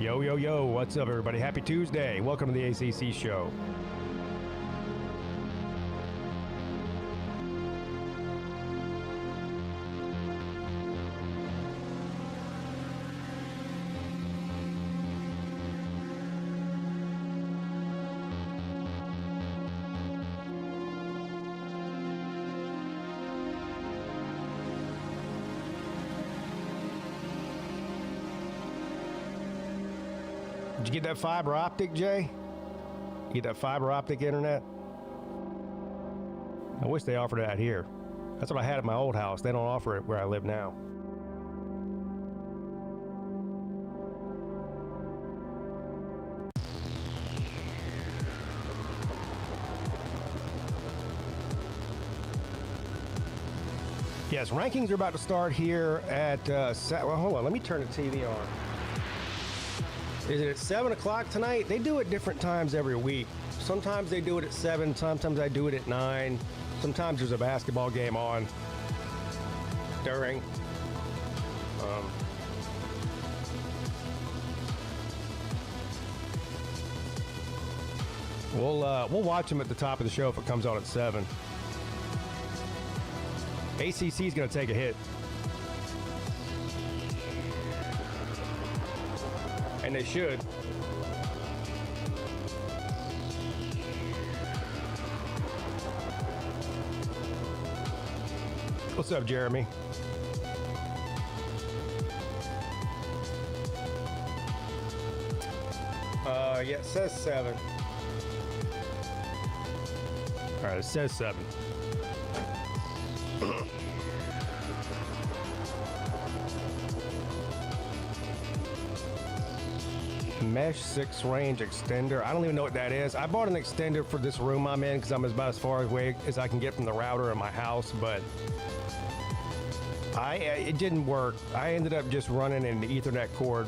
Yo, yo, yo, what's up, everybody? Happy Tuesday. Welcome to the ACC show. Did you get that fiber optic, Jay? You get that fiber optic internet? I wish they offered that here. That's what I had at my old house. They don't offer it where I live now. Yes, rankings are about to start here at, well, hold on, let me turn the TV on. Is it at 7 o'clock tonight? They do it different times every week. Sometimes they do it at 7, sometimes I do it at 9. Sometimes there's a basketball game on during. We'll watch them at the top of the show if it comes on at 7. ACC is going to take a hit. And they should. What's up, Jeremy? Yeah, it says 7. All right, it says 7. Mesh 6 range extender. I don't even know what that is. I bought an extender for this room I'm in because I'm about as far away as I can get from the router in my house, but it didn't work. I ended up just running an Ethernet cord.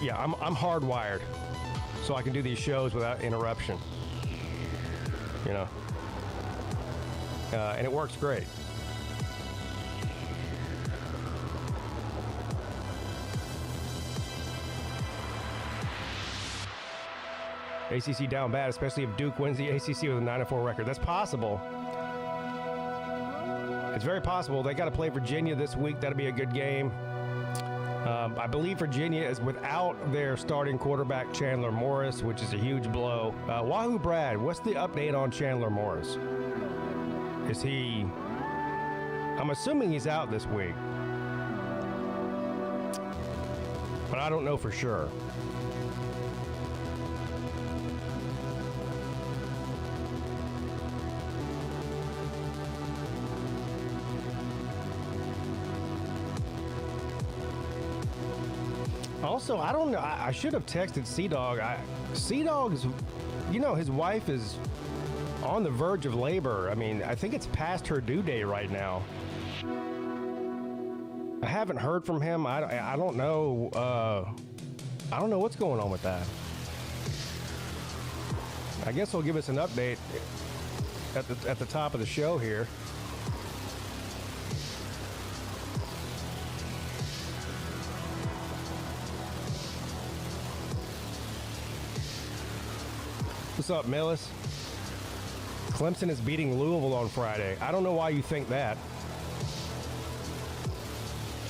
Yeah, I'm hardwired, so I can do these shows without interruption. You know, and it works great. ACC down bad, especially if Duke wins the ACC with a 9-4 record. That's possible. It's very possible. They got to play Virginia this week. That'll be a good game. I believe Virginia is without their starting quarterback, Chandler Morris, which is a huge blow. Wahoo Brad, what's the update on Chandler Morris? Is he... I'm assuming he's out this week. But I don't know for sure. Also, I don't know. I should have texted C-Dog. C-Dog's, you know, his wife is on the verge of labor. I mean, I think it's past her due date right now. I haven't heard from him. I don't know. I don't know what's going on with that. I guess he'll give us an update at the top of the show here. What's up, Millis? Clemson is beating Louisville on Friday. I don't know why you think that.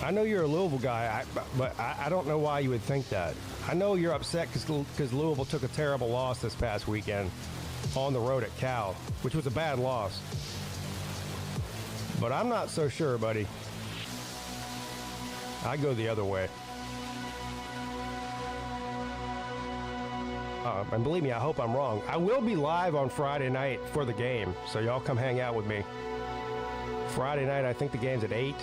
I know you're a Louisville guy, but I don't know why you would think that. I know you're upset because Louisville took a terrible loss this past weekend on the road at Cal, which was a bad loss. But I'm not so sure, buddy. I go the other way. And believe me, I hope I'm wrong. I will be live on Friday night for the game, so y'all come hang out with me. Friday night, I think the game's at 8.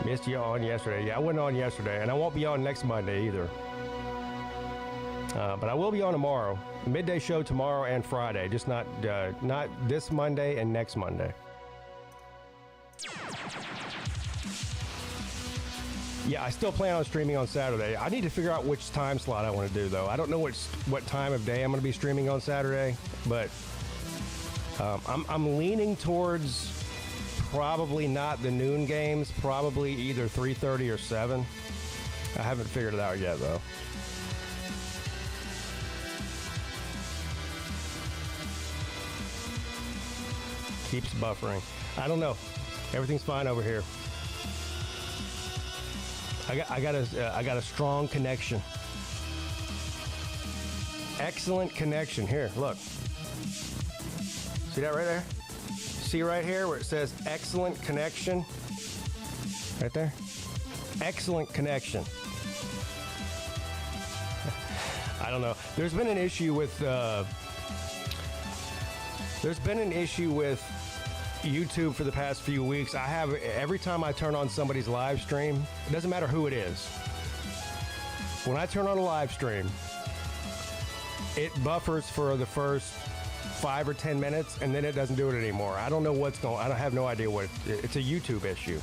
Missed you on yesterday. Yeah, I wasn't on yesterday, and I won't be on next Monday either. But I will be on tomorrow. Midday show tomorrow and Friday, just not this Monday and next Monday. Yeah, I still plan on streaming on Saturday. I need to figure out which time slot I want to do, though. I don't know what time of day I'm going to be streaming on Saturday, but I'm leaning towards probably not the noon games, probably either 3:30 or 7. I haven't figured it out yet, though. Keeps buffering. I don't know. Everything's fine over here. I got a strong connection. Excellent connection. Here, look. See that right there? See right here where it says excellent connection? Right there? Excellent connection. I don't know. There's been an issue with YouTube for the past few weeks. I have, every time I turn on somebody's live stream, it doesn't matter who it is. When I turn on a live stream, it buffers for the first 5 or 10 minutes, and then it doesn't do it anymore. I don't know what's going on. I have no idea what it's a YouTube issue.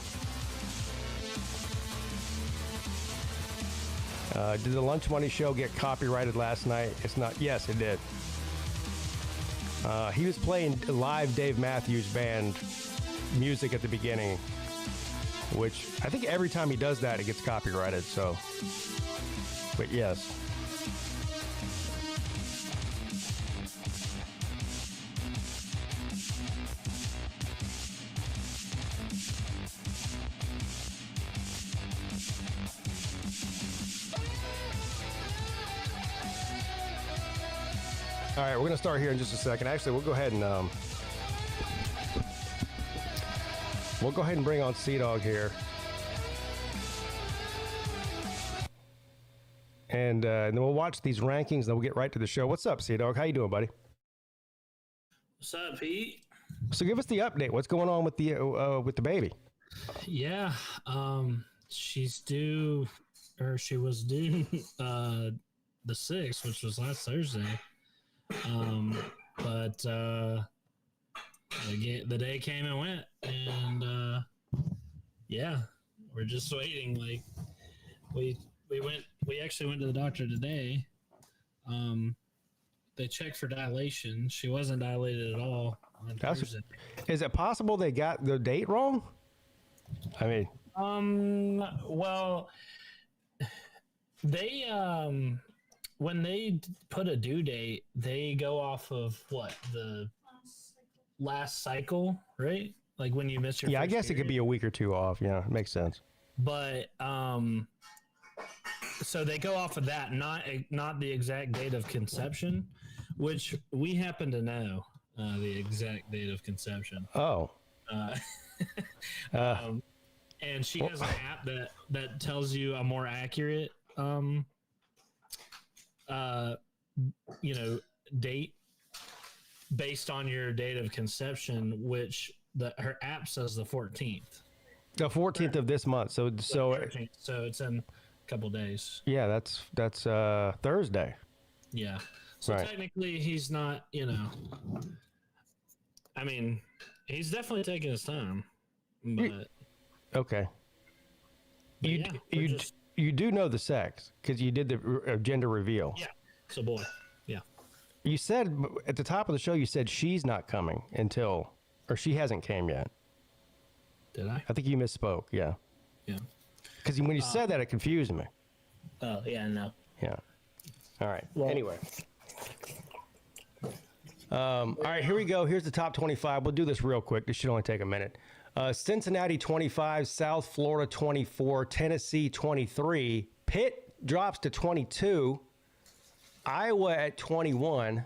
Did the Lunch Money Show get copyrighted last night? It's not. Yes, it did. He was playing live Dave Matthews Band music at the beginning, which I think every time he does that, it gets copyrighted. So, but yes. All right, we're going to start here in just a second. Actually, we'll go ahead and bring on Sea-Dog here. And then we'll watch these rankings, then we'll get right to the show. What's up, Sea-Dog? How you doing, buddy? What's up, Pete? So give us the update. What's going on with the baby? Yeah, she's due, or she was due the 6th, which was last Thursday. But the day came and went, and yeah, we're just waiting. Like we actually went to the doctor today. They checked for dilation. She wasn't dilated at all on Thursday. Is it possible they got the date wrong? I mean, well, they when they put a due date, they go off of what, the last cycle, right? Like when you miss your I guess period. it could be a week or two off. Yeah, it makes sense. But so they go off of that, not the exact date of conception, which we happen to know the exact date of conception. Oh. And she has an app that tells you a more accurate date based on your date of conception, which her app says the 14th. The 14th of this month. So it's in a couple days. Yeah, that's Thursday. Yeah. So right. Technically he's not, I mean, he's definitely taking his time, but okay. You do know the sex because you did the gender reveal. Yeah, it's a boy. Yeah. You said at the top of the show, you said she's not coming or she hasn't came yet. Did I? I think you misspoke. Yeah. Yeah. Because when you said that, it confused me. Oh, yeah, no. Yeah. All right. Well, anyway. All right, here we go. Here's the top 25. We'll do this real quick. This should only take a minute. Cincinnati 25, South Florida 24, Tennessee 23, Pitt drops to 22, Iowa at 21.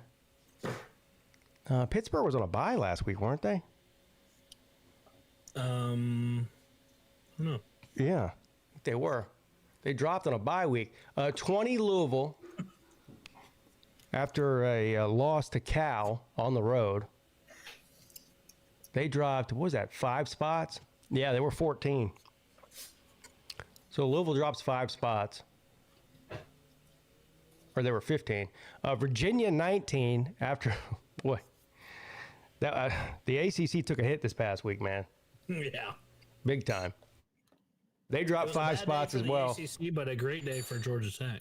Pittsburgh was on a bye last week, weren't they? No. Yeah, they were. They dropped on a bye week. 20 Louisville after a loss to Cal on the road. They dropped, what was that, 5 spots? Yeah, they were 14. So Louisville drops 5 spots. Or they were 15. Virginia 19 after, boy, that, the ACC took a hit this past week, man. Yeah. Big time. They dropped 5 spots as well. ACC, but a great day for Georgia Tech.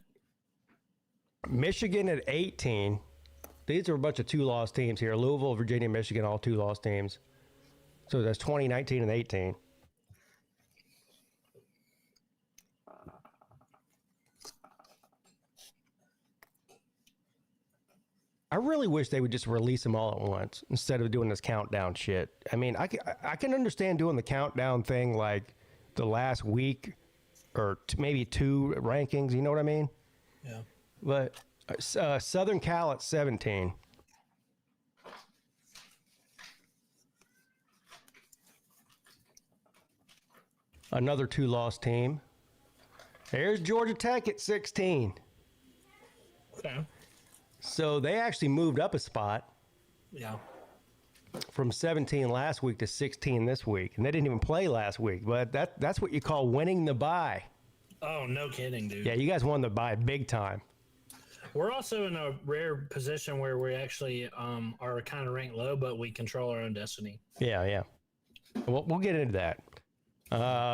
Michigan at 18. These are a bunch of 2-loss teams here. Louisville, Virginia, Michigan, all 2-loss teams. So that's 20, 19, and 18. I really wish they would just release them all at once instead of doing this countdown shit. I mean, I can understand doing the countdown thing like the last week or maybe 2 rankings. You know what I mean? Yeah. But Southern Cal at 17. Another 2-loss team. There's Georgia Tech at 16. Okay. So they actually moved up a spot. Yeah. From 17 last week to 16 this week. And they didn't even play last week. But that's what you call winning the bye. Oh, no kidding, dude. Yeah, you guys won the bye big time. We're also in a rare position where we actually are kind of ranked low, but we control our own destiny. Yeah, yeah. We'll get into that.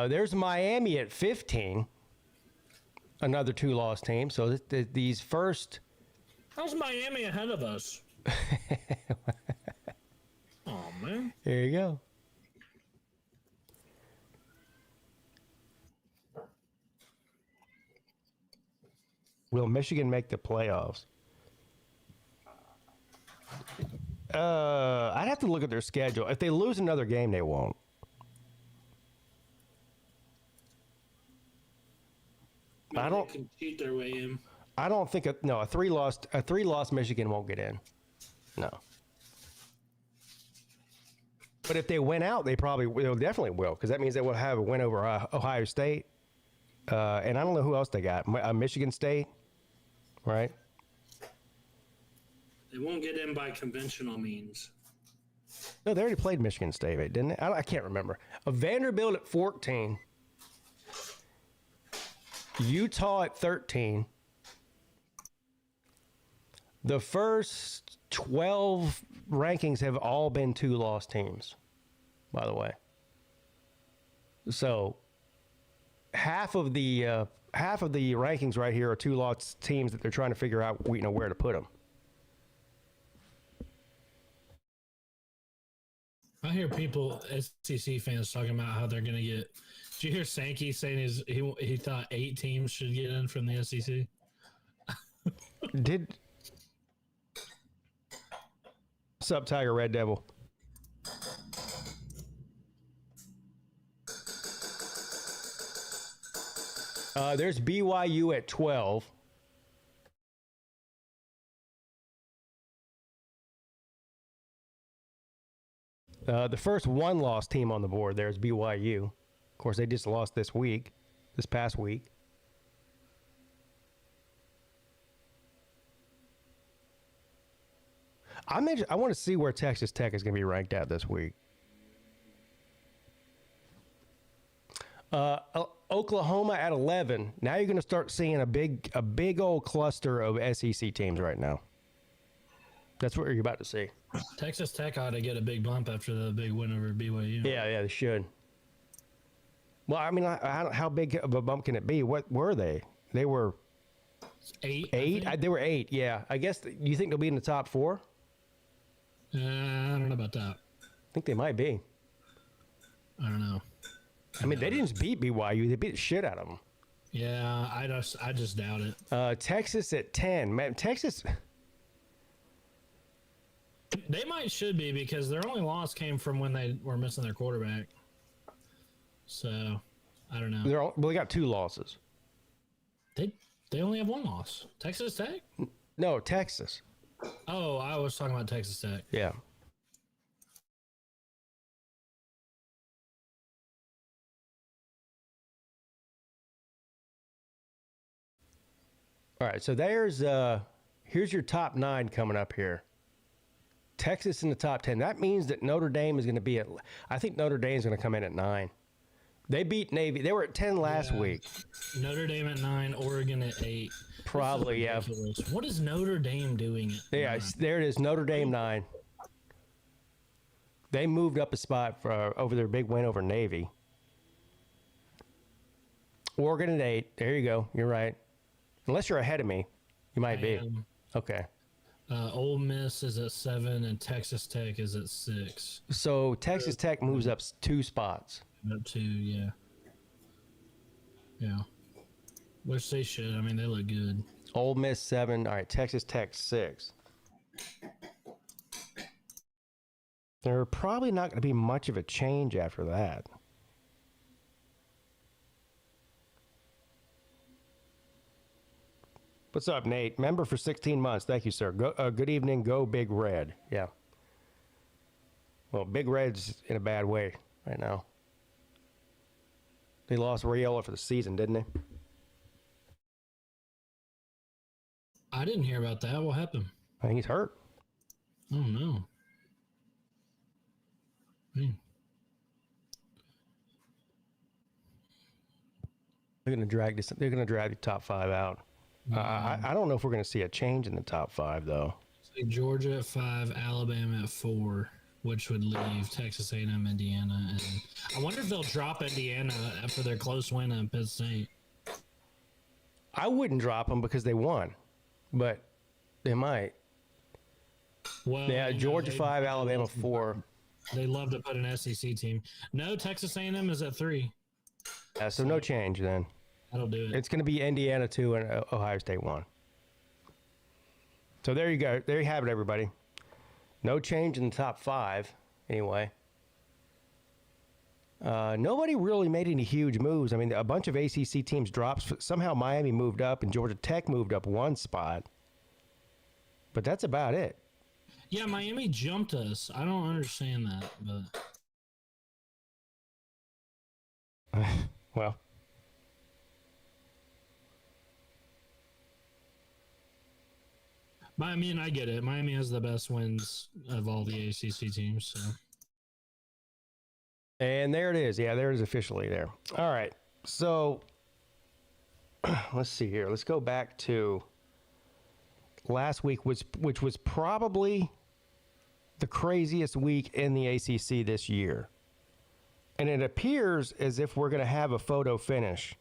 There's Miami at 15. Another 2-loss team. So these first... How's Miami ahead of us? Oh, man. There you go. Will Michigan make the playoffs? I'd have to look at their schedule. If they lose another game, they won't. Maybe I don't they can cheat their way in. I don't think a 3-loss Michigan won't get in. No. But if they win out, they definitely will, because that means they will have a win over Ohio State. And I don't know who else they got. Michigan State, right? They won't get in by conventional means. No, they already played Michigan State, didn't they? I can't remember. Vanderbilt at 14. Utah at 13. The first 12 rankings have all been 2-loss teams, by the way. So half of the rankings right here are 2-loss teams that they're trying to figure out, where to put them. I hear people, SEC fans, talking about how they're going to get. Did you hear Sankey saying he thought 8 teams should get in from the SEC? What's up, Tiger Red Devil? There's BYU at 12. The first 1-loss team on the board there is BYU. Of course, they just lost this past week. I want to see where Texas Tech is going to be ranked at this week. Oklahoma at 11. Now you're going to start seeing a big old cluster of SEC teams right now. That's what you're about to see. Texas Tech ought to get a big bump after the big win over BYU. Yeah, they should. Well, I mean, how big of a bump can it be? What were they? They were 8. 8? They were 8, yeah. I guess, you think they'll be in the top 4? I don't know about that. I think they might be. I don't know. I mean, they didn't just beat BYU; they beat the shit out of them. Yeah, I just doubt it. Texas at 10. Man, Texas. They should be because their only loss came from when they were missing their quarterback. So, I don't know. They got 2 losses. They only have 1 loss. Texas Tech? No, Texas. Oh, I was talking about Texas Tech. Yeah. All right, so here's your top 9 coming up here. Texas in the top 10. That means that Notre Dame is going to be I think Notre Dame is going to come in at 9. They beat Navy. They were at 10 last week. Notre Dame at 9, Oregon at 8. Probably, yeah. What is Notre Dame doing at 9? Yeah, there it is, Notre Dame 9. They moved up a spot over their big win over Navy. Oregon at 8. There you go. You're right. Unless you're ahead of me, you might be. Okay. Ole Miss is at 7 and Texas Tech is at 6. So Texas Tech moves up 2 spots. Up 2, yeah. Yeah. Which they should. I mean, they look good. Ole Miss 7. All right, Texas Tech 6. There are probably not going to be much of a change after that. What's up, Nate? Member for 16 months. Thank you, sir. Good evening. Go Big Red. Yeah. Well, Big Red's in a bad way right now. They lost Raiola for the season, didn't they? I didn't hear about that. What happened? I think he's hurt. Oh, no. They're going to drag the top 5 out. I don't know if we're going to see a change in the top 5, though. Say Georgia at 5, Alabama at 4, which would leave Texas A&M, Indiana, and I wonder if they'll drop Indiana after their close win on Penn State. I wouldn't drop them because they won, but they might. Well, yeah, Georgia 5, Alabama 4. They love to put an SEC team. No, Texas A&M is at 3. Yeah, so no change then. That'll do it. It's going to be Indiana 2 and Ohio State 1. So there you go. There you have it, everybody. No change in the top 5, anyway. Nobody really made any huge moves. I mean, a bunch of ACC teams dropped. Somehow Miami moved up and Georgia Tech moved up 1 spot. But that's about it. Yeah, Miami jumped us. I don't understand that, but... Well... I mean, I get it. Miami has the best wins of all the ACC teams. So. And there it is. Yeah, there it is officially there. All right. So let's see here. Let's go back to last week, which was probably the craziest week in the ACC this year. And it appears as if we're going to have a photo finish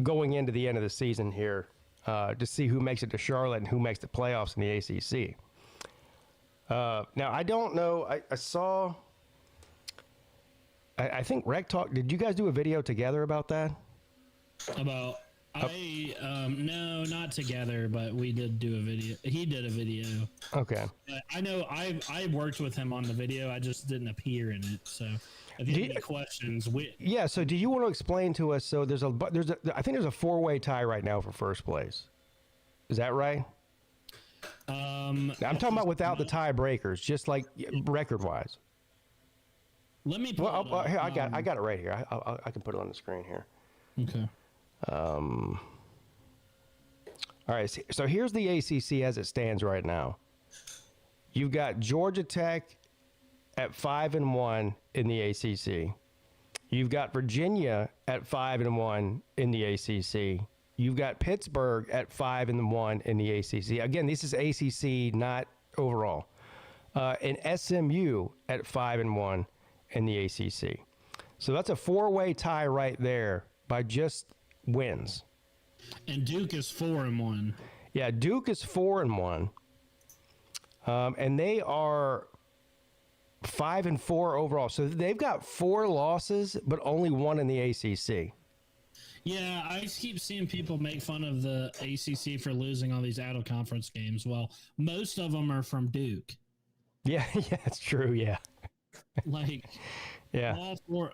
going into the end of the season here. To see who makes it to Charlotte and who makes the playoffs in the ACC. Now, I don't know. I saw... I think Rec Talk... Did you guys do a video together about that? About... no, not together, but we did do a video. He did a video. Okay. I know I worked with him on the video. I just didn't appear in it, so... If you have any questions, yeah. So, do you want to explain to us? So, I think there's a 4-way tie right now for first place. Is that right? I'm talking about without the tiebreakers, just like record-wise. Let me. Here, I got it right here. I can put it on the screen here. Okay. All right. So here's the ACC as it stands right now. You've got Georgia Tech at 5-1 in the ACC. You've got Virginia at 5-1 in the ACC. You've got Pittsburgh at 5-1 in the ACC. Again, this is ACC, not overall. And SMU at 5-1 in the ACC. So that's a 4-way tie right there by just wins. And Duke is 4-1. Yeah, Duke is 4-1. And they are 5-4 overall. So they've got 4 losses, but only 1 in the ACC. Yeah, I keep seeing people make fun of the ACC for losing all these out of conference games. Well, most of them are from Duke. Yeah, it's true. Yeah. Like, yeah. all 4,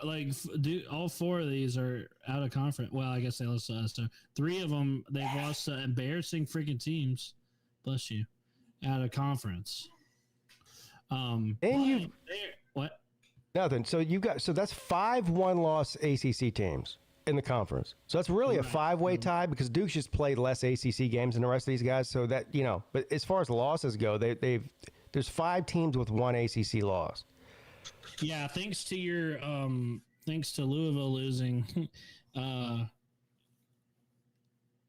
all 4 of these are out of conference. Well, I guess they lost to us. So 3 of them, they've lost to embarrassing freaking teams. Bless you. Out of conference. And what? Nothing. So that's 5 1-loss ACC teams in the conference. So that's really a 5-way tie because Duke's just played less ACC games than the rest of these guys. So that, but as far as losses go, there's 5 teams with 1 ACC loss. Yeah, thanks to Louisville losing,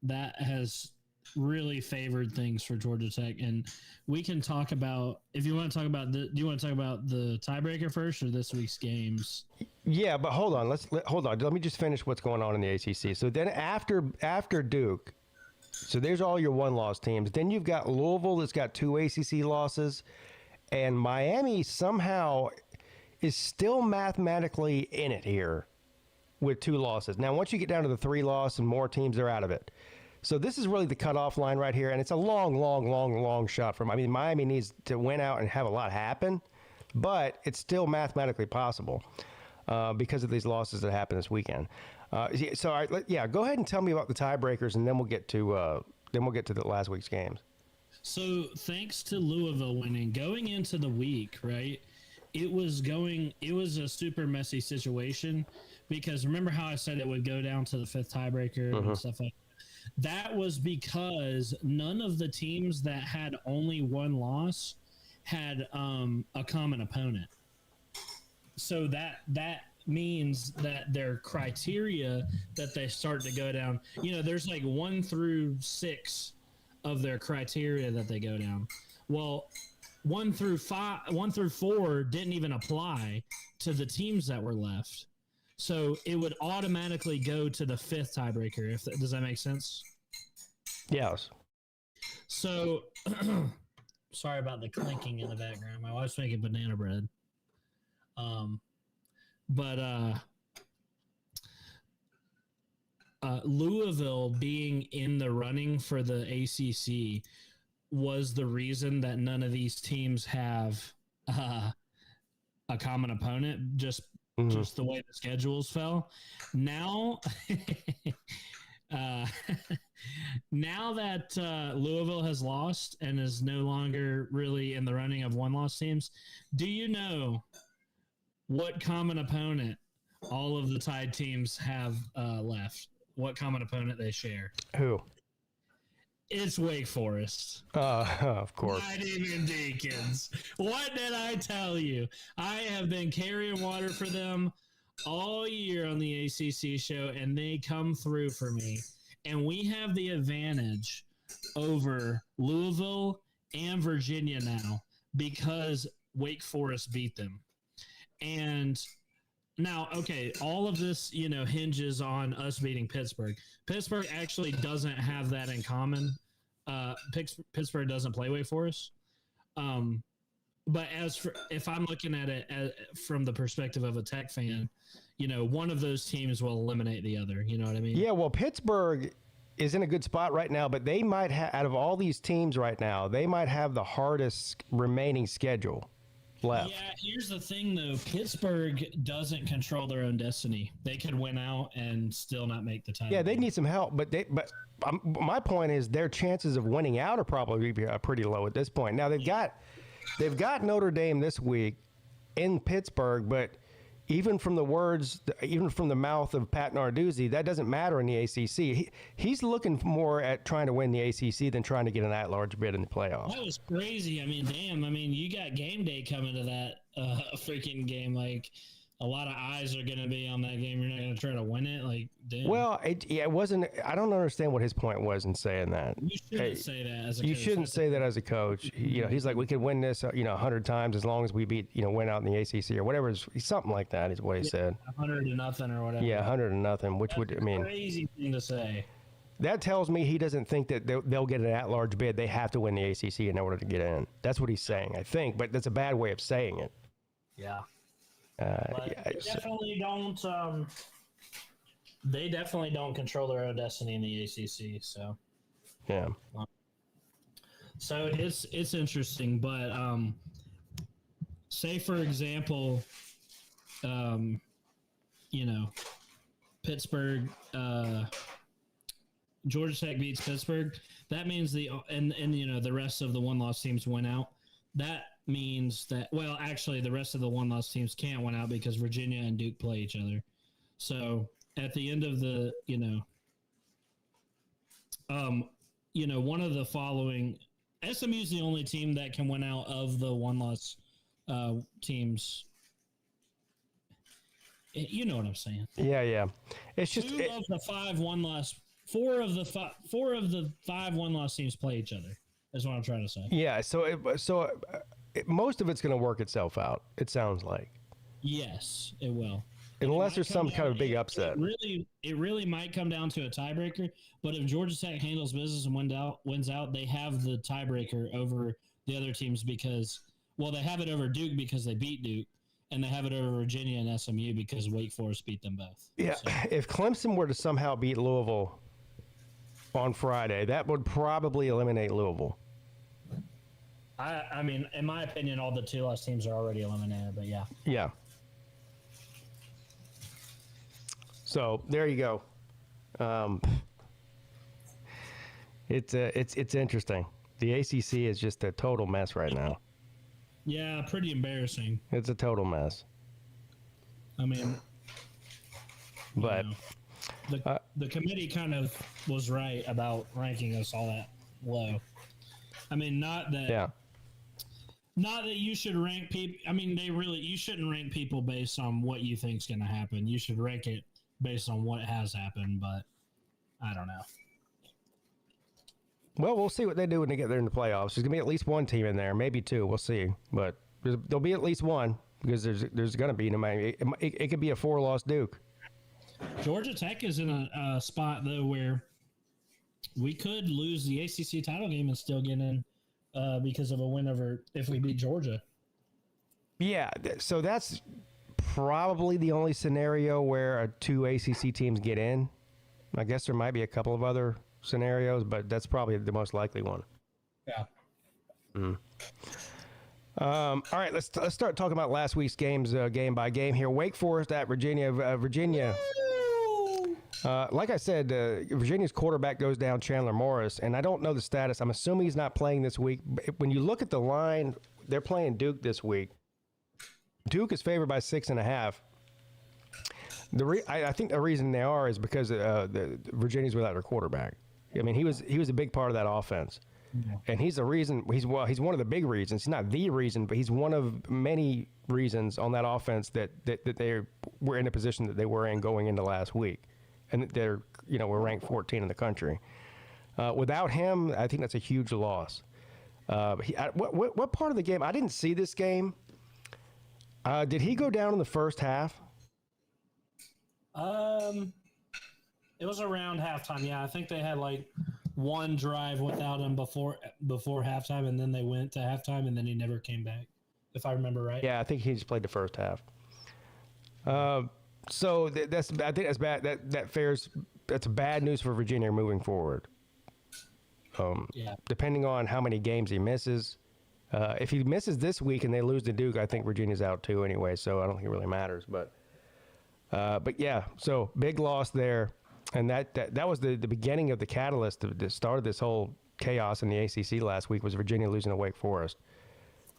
that has really favored things for Georgia Tech. And we can talk about, if you want to talk about do you want to talk about the tiebreaker first or this week's games? Yeah, but hold on. Let me just finish what's going on in the ACC. So then after Duke, so there's all your 1-loss teams. Then you've got Louisville that's got 2 ACC losses, and Miami somehow is still mathematically in it here with 2 losses. Now, once you get down to the 3 loss and more teams, they're out of it. So this is really the cutoff line right here, and it's a long shot from. I mean, Miami needs to win out and have a lot happen, but it's still mathematically possible because of these losses that happened this weekend. So, all right, go ahead and tell me about the tiebreakers, and then we'll get to the last week's games. So, thanks to Louisville winning, going into the week, right? It was a super messy situation because remember how I said it would go down to the 5th tiebreaker and stuff like that? That was because none of the teams that had only 1 loss had a common opponent. So that means that their criteria that they start to go down, there's like 1 through 6 of their criteria that they go down. Well, 1 through 4 didn't even apply to the teams that were left. So it would automatically go to the 5th tiebreaker. Does that make sense? Yes. So, sorry about the clinking in the background. My wife's making banana bread. Louisville being in the running for the ACC was the reason that none of these teams have a common opponent. Just the way the schedules fell. Now, now that Louisville has lost and is no longer really in the running of 1-loss teams, do you know what common opponent all of the tied teams have left? What common opponent they share? Who? It's Wake Forest. Of course. Not even Deacons. What did I tell you? I have been carrying water for them all year on the ACC show, and they come through for me. And we have the advantage over Louisville and Virginia now because Wake Forest beat them. And now, okay, all of this, hinges on us beating Pittsburgh. Pittsburgh actually doesn't have that in common. Pittsburgh doesn't play Wake Forest. But if I'm looking at it from the perspective of a Tech fan, one of those teams will eliminate the other. You know what I mean? Yeah, well, Pittsburgh is in a good spot right now, but they might have, out of all these teams right now, they might have the hardest remaining schedule left. Yeah, here's the thing, though. Pittsburgh doesn't control their own destiny. They could win out and still not make the title. Yeah, they need some help, but my point is their chances of winning out are probably pretty low at this point. Now they've got Notre Dame this week in Pittsburgh, but even from the mouth of Pat Narduzzi, that doesn't matter in the ACC. He's looking more at trying to win the ACC than trying to get an at-large bid in the playoffs. That was crazy. I mean, damn. I mean, you got game day coming to that freaking game. Like, a lot of eyes are going to be on that game. You're not going to try to win it. Like, damn. Well, it wasn't. I don't understand what his point was in saying that. You shouldn't say that as a coach. You shouldn't say that as a coach. He's like, we could win this, 100 times as long as we beat, win out in the ACC or whatever. Something like that is what he said. 100-0 or whatever. Yeah, 100-0, which That's would, a crazy thing to say. That tells me he doesn't think that they'll get an at-large bid. They have to win the ACC in order to get in. That's what he's saying, I think, but that's a bad way of saying it. Yeah. Yeah, they definitely don't. They definitely don't control their own destiny in the ACC. So yeah. So it's interesting, but say for example, you know, Pittsburgh, Georgia Tech beats Pittsburgh. That means and you know the rest of the one-loss teams went out. That means that actually the rest of the one-loss teams can't win out because Virginia and Duke play each other. So at the end of the one of the following, SMU is the only team that can win out of the one-loss teams. You know what I'm saying? Yeah. It's just Two of the five one-loss. Four of the five one-loss teams play each other. That's what I'm trying to say. Yeah. So most of it's going to work itself out. It sounds like. Yes, it will. Unless there's some kind of big upset. It really might come down to a tiebreaker. But if Georgia Tech handles business and wins out, they have the tiebreaker over the other teams because, they have it over Duke because they beat Duke, and they have it over Virginia and SMU because Wake Forest beat them both. Yeah. So. If Clemson were to somehow beat Louisville on Friday, that would probably eliminate Louisville. I mean, in my opinion, all the two-loss teams are already eliminated. But yeah. Yeah. So there you go. It's interesting. The ACC is just a total mess right now. Yeah, pretty embarrassing. It's a total mess. I mean, but the committee kind of was right about ranking us all that low. I mean, not that you should rank people. I mean, you shouldn't rank people based on what you think's going to happen. You should rank it based on what has happened, but I don't know. Well, we'll see what they do when they get there in the playoffs. There's going to be at least one team in there, maybe two. We'll see. But there'll be at least one because there's going to be, it could be a 4-loss Duke. Georgia Tech is in a spot, though, where we could lose the ACC title game and still get in because of a win over if we beat Georgia. Yeah, so that's probably the only scenario where two ACC teams get in. I guess there might be a couple of other scenarios, but that's probably the most likely one. Yeah. All right, let's start talking about last week's games, game by game here. Wake Forest at Virginia. Virginia. Like I said, Virginia's quarterback goes down, Chandler Morris, and I don't know the status. I'm assuming he's not playing this week. When you look at the line, they're playing Duke this week. Duke is favored by 6.5. I think the reason they are is because Virginia's without their quarterback. I mean, he was a big part of that offense, and he's the reason. He's one of the big reasons. He's not the reason, but he's one of many reasons on that offense that they were in the position that they were in going into last week, and they're we're ranked 14 in the country. Without him, I think that's a huge loss. What part of the game? I didn't see this game. Did he go down in the first half? It was around halftime. Yeah, I think they had like one drive without him before halftime, and then they went to halftime, and then he never came back, if I remember right. Yeah, I think he just played the first half. So I think that's bad. That's bad news for Virginia moving forward. Depending on how many games he misses. If he misses this week and they lose to Duke, I think Virginia's out too anyway, so I don't think it really matters. But yeah, so big loss there. And that was the beginning of the catalyst that started this whole chaos in the ACC last week was Virginia losing to Wake Forest.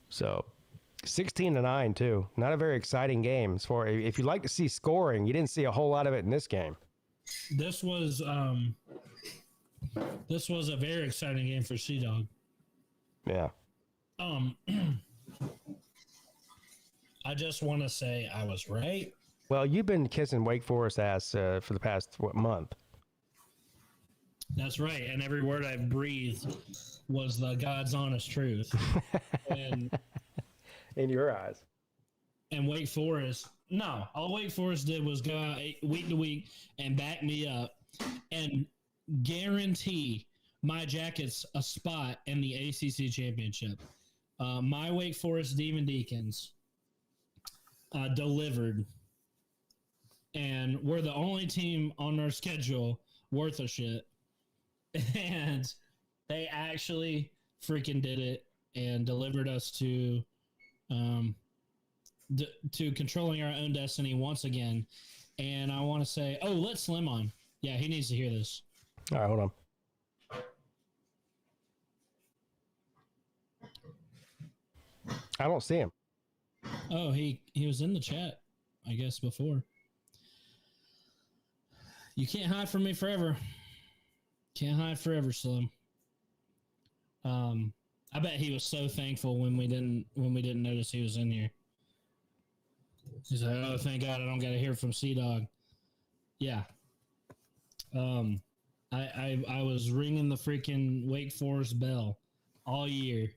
So 16-9 too. Not a very exciting game. As far if you like to see scoring, you didn't see a whole lot of it in this game. This was a very exciting game for Sea Dog. Yeah. I just want to say I was right. Well, you've been kissing Wake Forest ass for the past month. That's right, and every word I breathed was the God's honest truth. And in your eyes. And Wake Forest, no, all Wake Forest did was go out week to week and back me up and guarantee my Jackets a spot in the ACC championship. My Wake Forest Demon Deacons delivered. And we're the only team on our schedule worth a shit. And they actually freaking did it and delivered us to controlling our own destiny once again. And I want to say, let Slim on. Yeah, he needs to hear this. All right, hold on. I don't see him. Oh, he was in the chat, I guess, before. You can't hide from me forever. Can't hide forever, Slim. I bet he was so thankful when we didn't notice he was in here. He's like, "Oh, thank God I don't got to hear from Sea-Dog." Yeah. I was ringing the freaking Wake Forest bell all year,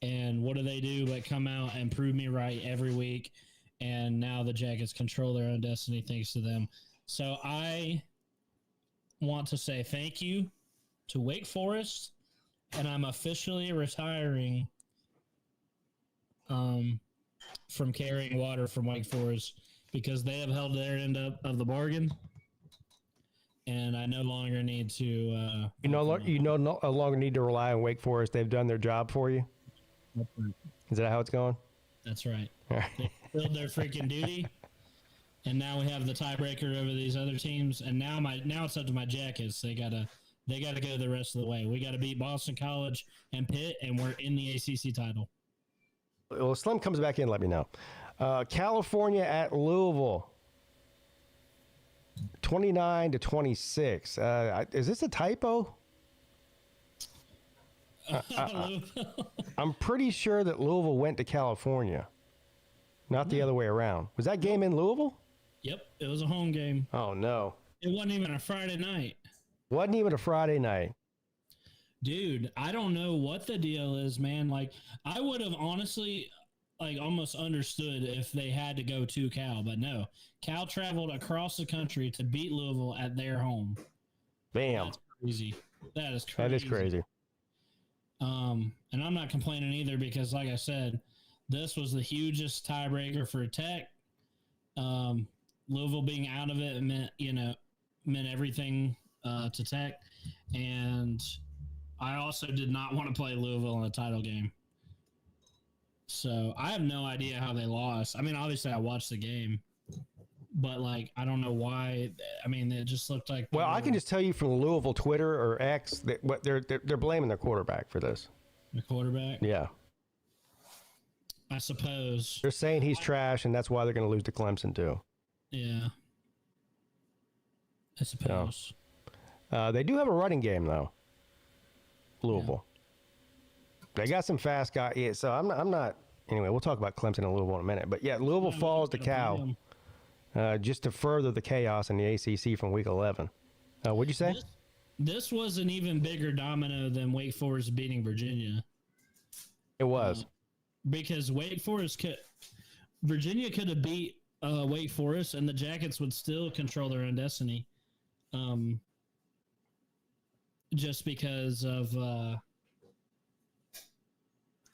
and what do but come out and prove me right every week? And now the Jackets control their own destiny thanks to them. So I want to say thank you to Wake Forest, and I'm officially retiring from carrying water from Wake Forest because they have held their end up of the bargain, and I no longer need to. You no longer need to rely on Wake Forest. They've done their job for you. Is that how it's going? That's right. They filled their freaking duty, and now we have the tiebreaker over these other teams. And now it's up to my Jackets. They gotta go the rest of the way. We got to beat Boston College and Pitt, and we're in the ACC title. Well, Slim comes back in. Let me know. California at Louisville, 29-26. Is this a typo? I'm pretty sure that Louisville went to California, not the other way around. Was that game in Louisville? Yep, it was a home game. Oh, no. It wasn't even a Friday night. Wasn't even a Friday night. Dude, I don't know what the deal is, man. Like, I would have honestly, almost understood if they had to go to Cal, but no. Cal traveled across the country to beat Louisville at their home. Bam. That's crazy. That is crazy. That is crazy. And I'm not complaining either because, like I said, this was the hugest tiebreaker for Tech. Louisville being out of it meant everything to Tech. And I also did not want to play Louisville in a title game. So I have no idea how they lost. I mean, obviously I watched the game, but I don't know why. I mean, it just looked like. Well, I can just tell you from the Louisville Twitter or X that what they're blaming their quarterback for this. The quarterback? Yeah. I suppose. They're saying he's trash, and that's why they're going to lose to Clemson too. Yeah. I suppose. They do have a running game though. Louisville. Yeah. They got some fast guys. Yeah, so I'm not. Anyway, we'll talk about Clemson and Louisville in a minute. But yeah, Louisville falls to Cal. Just to further the chaos in the ACC from Week 11. What'd you say? This was an even bigger domino than Wake Forest beating Virginia. It was. Because Virginia could have beat Wake Forest, and the Jackets would still control their own destiny. Just because of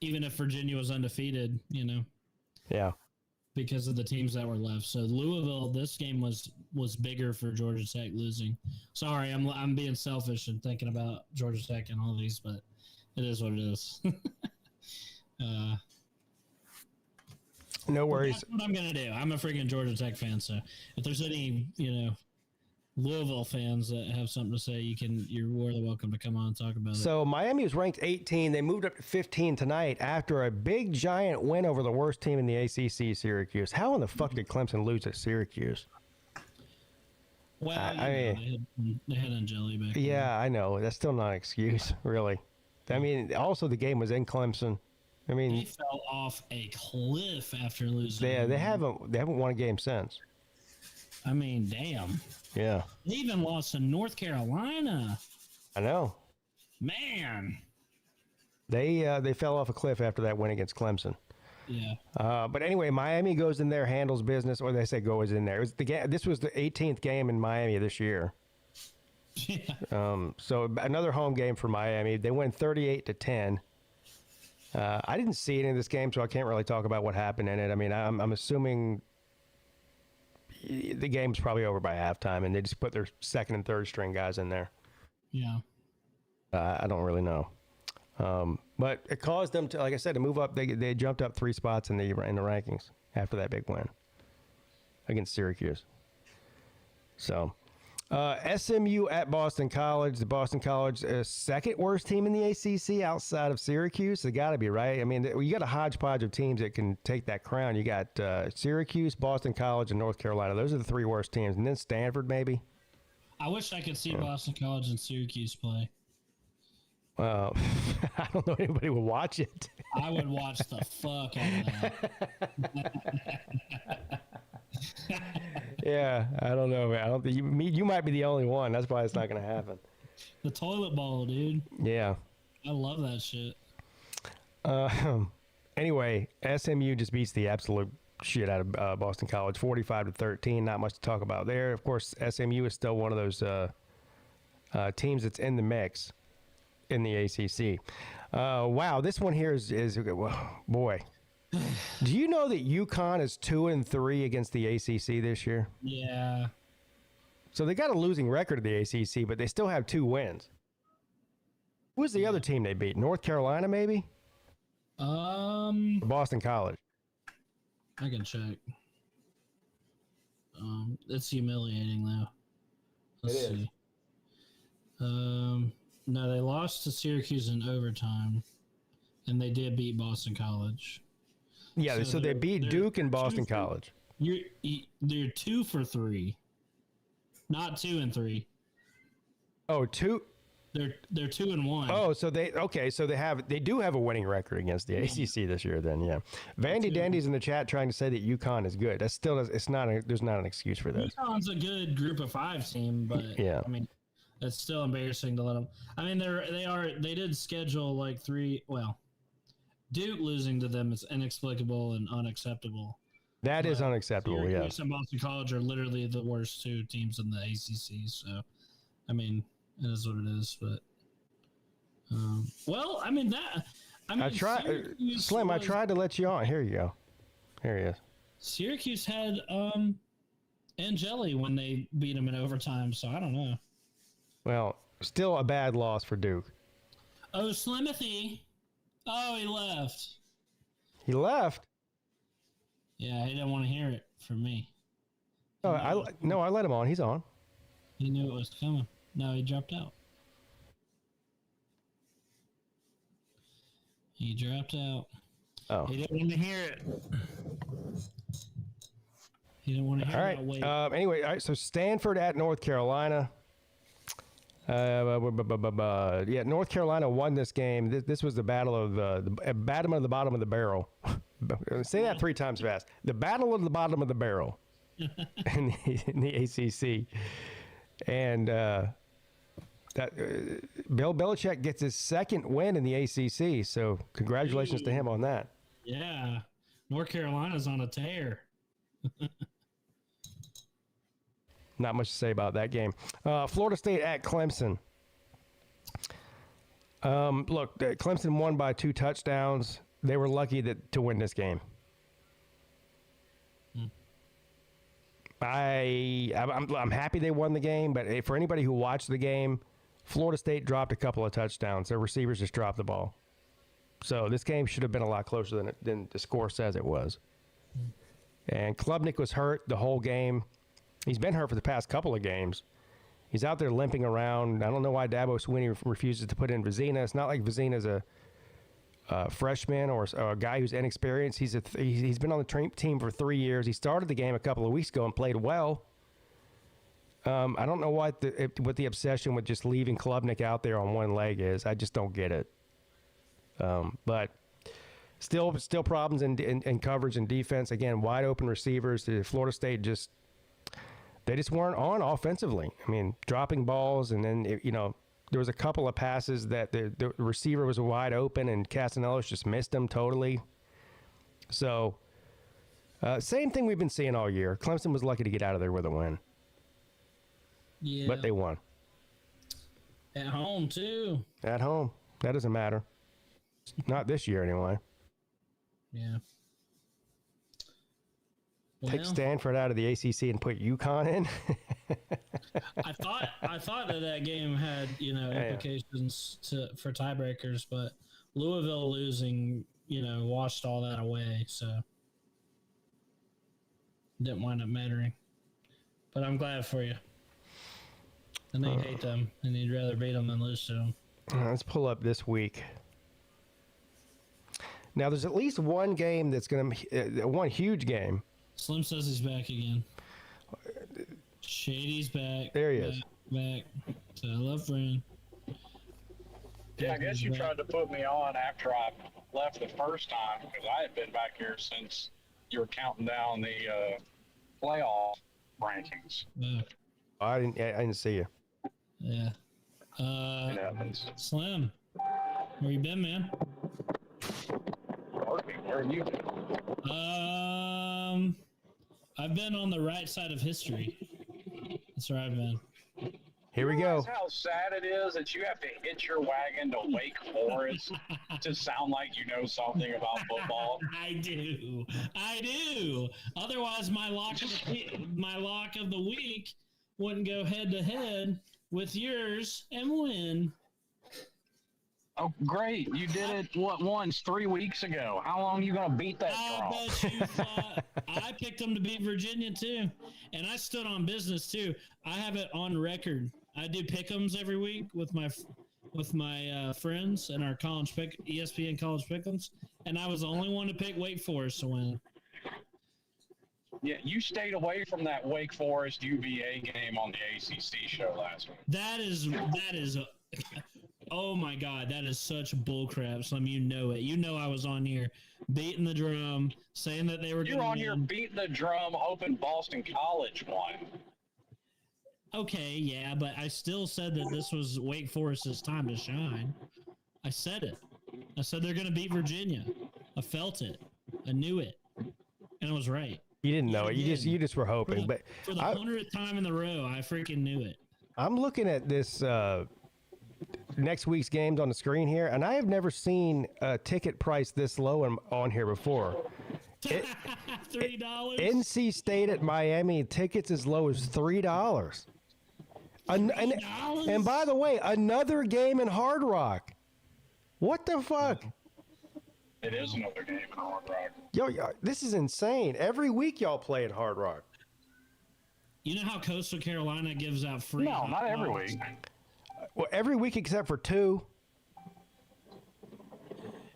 even if Virginia was undefeated, Yeah. Because of the teams that were left. So Louisville, this game was bigger for Georgia Tech losing. Sorry, I'm being selfish and thinking about Georgia Tech and all these, but it is what it is. No worries. That's what I'm gonna do. I'm a freaking Georgia Tech fan, so if there's any Louisville fans that have something to say, you're more than welcome to come on and talk about it. So Miami was ranked 18. They moved up to 15 tonight after a big giant win over the worst team in the ACC, Syracuse. How in the fuck did Clemson lose to Syracuse? Well, they had Angeli back. Yeah, I know. That's still not an excuse, really. I mean, also the game was in Clemson. I mean, they fell off a cliff after losing. Yeah, they haven't won a game since. I mean, damn. Yeah. They even lost to North Carolina. I know. Man. They fell off a cliff after that win against Clemson. Yeah. But anyway, Miami goes in there, handles business, or they say goes in there. This was the 18th game in Miami this year. Yeah. So another home game for Miami. They win 38-10. I didn't see any of this game, so I can't really talk about what happened in it. I mean, I'm assuming the game's probably over by halftime, and they just put their second and third string guys in there. Yeah. I don't really know. But it caused them to, like I said, to move up. They jumped up 3 spots in the rankings after that big win against Syracuse. So, SMU at Boston College. The Boston College second worst team in the ACC outside of Syracuse. They got to be, right? I mean, you got a hodgepodge of teams that can take that crown. You got Syracuse, Boston College, and North Carolina. Those are the 3 worst teams. And then Stanford, maybe. I wish I could see Boston College and Syracuse play. I don't know if anybody would watch it. I would watch the fuck out of that. Yeah, I don't know, man. I don't think you might be the only one. That's why it's not going to happen. The toilet bowl, dude. Yeah. I love that shit. Anyway, SMU just beats the absolute shit out of Boston College, 45-13. Not much to talk about there. Of course, SMU is still one of those teams that's in the mix in the ACC. Wow, this one here is boy. Do you know that UConn is 2-3 against the ACC this year? Yeah. So they got a losing record of the ACC, but they still have 2 wins. Who's the other team they beat? North Carolina, maybe? Boston College. I can check. It's humiliating though. Let's see. No, they lost to Syracuse in overtime, and they did beat Boston College. Yeah, so they beat Duke and Boston College. They're 2 for 3, not 2-3. Oh, 2. They're 2-1. Oh, so they do have a winning record against the ACC this year. Then, yeah. Vandy Dandy's in the chat trying to say that UConn is good. That's still there's not an excuse for this. UConn's a good Group of 5 team, but yeah, I mean, it's still embarrassing to let them. I mean, they did schedule like 3. Well, Duke losing to them is inexplicable and unacceptable. That is unacceptable. Yeah. Syracuse and Boston College are literally the worst 2 teams in the ACC. So, I mean, it is what it is. But, I tried, Slim. I tried to let you on. Here you go. Here he is. Syracuse had Angeli when they beat them in overtime. So I don't know. Well, still a bad loss for Duke. Oh, Slimothy. Oh, he left. He left? Yeah, he didn't want to hear it from me. Oh, I let him on. He's on. He knew it was coming. No, he dropped out. He dropped out. Oh. He didn't want to hear it. He didn't want to hear it. All right. Anyway, all right, so Stanford at North Carolina. North Carolina won this game. This was the battle of the bottom of the bottom of the barrel. Say that 3 times fast. The battle of the bottom of the barrel in the ACC, and Bill Belichick gets his 2nd win in the ACC. So congratulations to him on that. Yeah, North Carolina's on a tear. Not much to say about that game. Florida State at Clemson. Look, Clemson won by 2 touchdowns. They were lucky to win this game. I'm happy they won the game, but for anybody who watched the game, Florida State dropped a couple of touchdowns. Their receivers just dropped the ball. So this game should have been a lot closer than the score says it was. And Klubnik was hurt the whole game. He's been hurt for the past couple of games. He's out there limping around. I don't know why Dabo Swinney refuses to put in Vizina. It's not like Vizina's a freshman or a guy who's inexperienced. He's been on the team for 3 years. He started the game a couple of weeks ago and played well. I don't know what the obsession with just leaving Klubnik out there on one leg is. I just don't get it. But still problems in coverage and defense. Again, wide open receivers. Florida State just weren't on offensively. I mean, dropping balls, and then there was a couple of passes that the receiver was wide open and Castellanos just missed them totally. So, same thing we've been seeing all year. Clemson was lucky to get out of there with a win. Yeah. But they won. At home, too. At home. That doesn't matter. Not this year, anyway. Yeah. Take Stanford out of the ACC and put UConn in. I thought that game had implications for tiebreakers, but Louisville losing washed all that away, so didn't wind up mattering. But I'm glad for you. I know you hate them, and you'd rather beat them than lose to them. Let's pull up this week. Now, there's at least one game that's going to one huge game. Slim says he's back again. Shady's back. There he is. Back. So I love friend. Yeah, I guess you tried to put me on after I left the first time because I had been back here since you were counting down the playoff rankings. Yeah. I didn't see you. Yeah. It happens. Slim, where you been, man? Working. Where have you been? I've been on the right side of history. That's where I've been. Here we go. That's how sad it is that you have to hitch your wagon to Wake Forest to sound like you know something about football. I do. Otherwise, my lock of the week wouldn't go head to head with yours and win. Oh, great. You did it, once 3 weeks ago. How long are you going to beat that I drum? bet you thought I picked them to beat Virginia, too. And I stood on business, too. I have it on record. I do pick'ems every week with my friends and our ESPN college pick'ems. And I was the only one to pick Wake Forest to win. Yeah, you stayed away from that Wake Forest UVA game on the ACC show last week. That is oh my God, that is such bullcrap. Slim, you know it. You know I was on here beating the drum, saying that they were. You're on here beating the drum, hoping Boston College won. Okay, yeah, but I still said that this was Wake Forest's time to shine. I said it. I said they're going to beat Virginia. I felt it. I knew it, and I was right. You didn't know it. You just were hoping. But for the 100th time in the row, I freaking knew it. I'm looking at this next week's games on the screen here, and I have never seen a ticket price this low on here before. $3. NC State at Miami, tickets as low as $3. And by the way, another game in Hard Rock. What the fuck? It is another game in Hard Rock. Yo, this is insane. Every week y'all play at Hard Rock. You know how Coastal Carolina gives out free? No, not every week. Well, every week except for 2.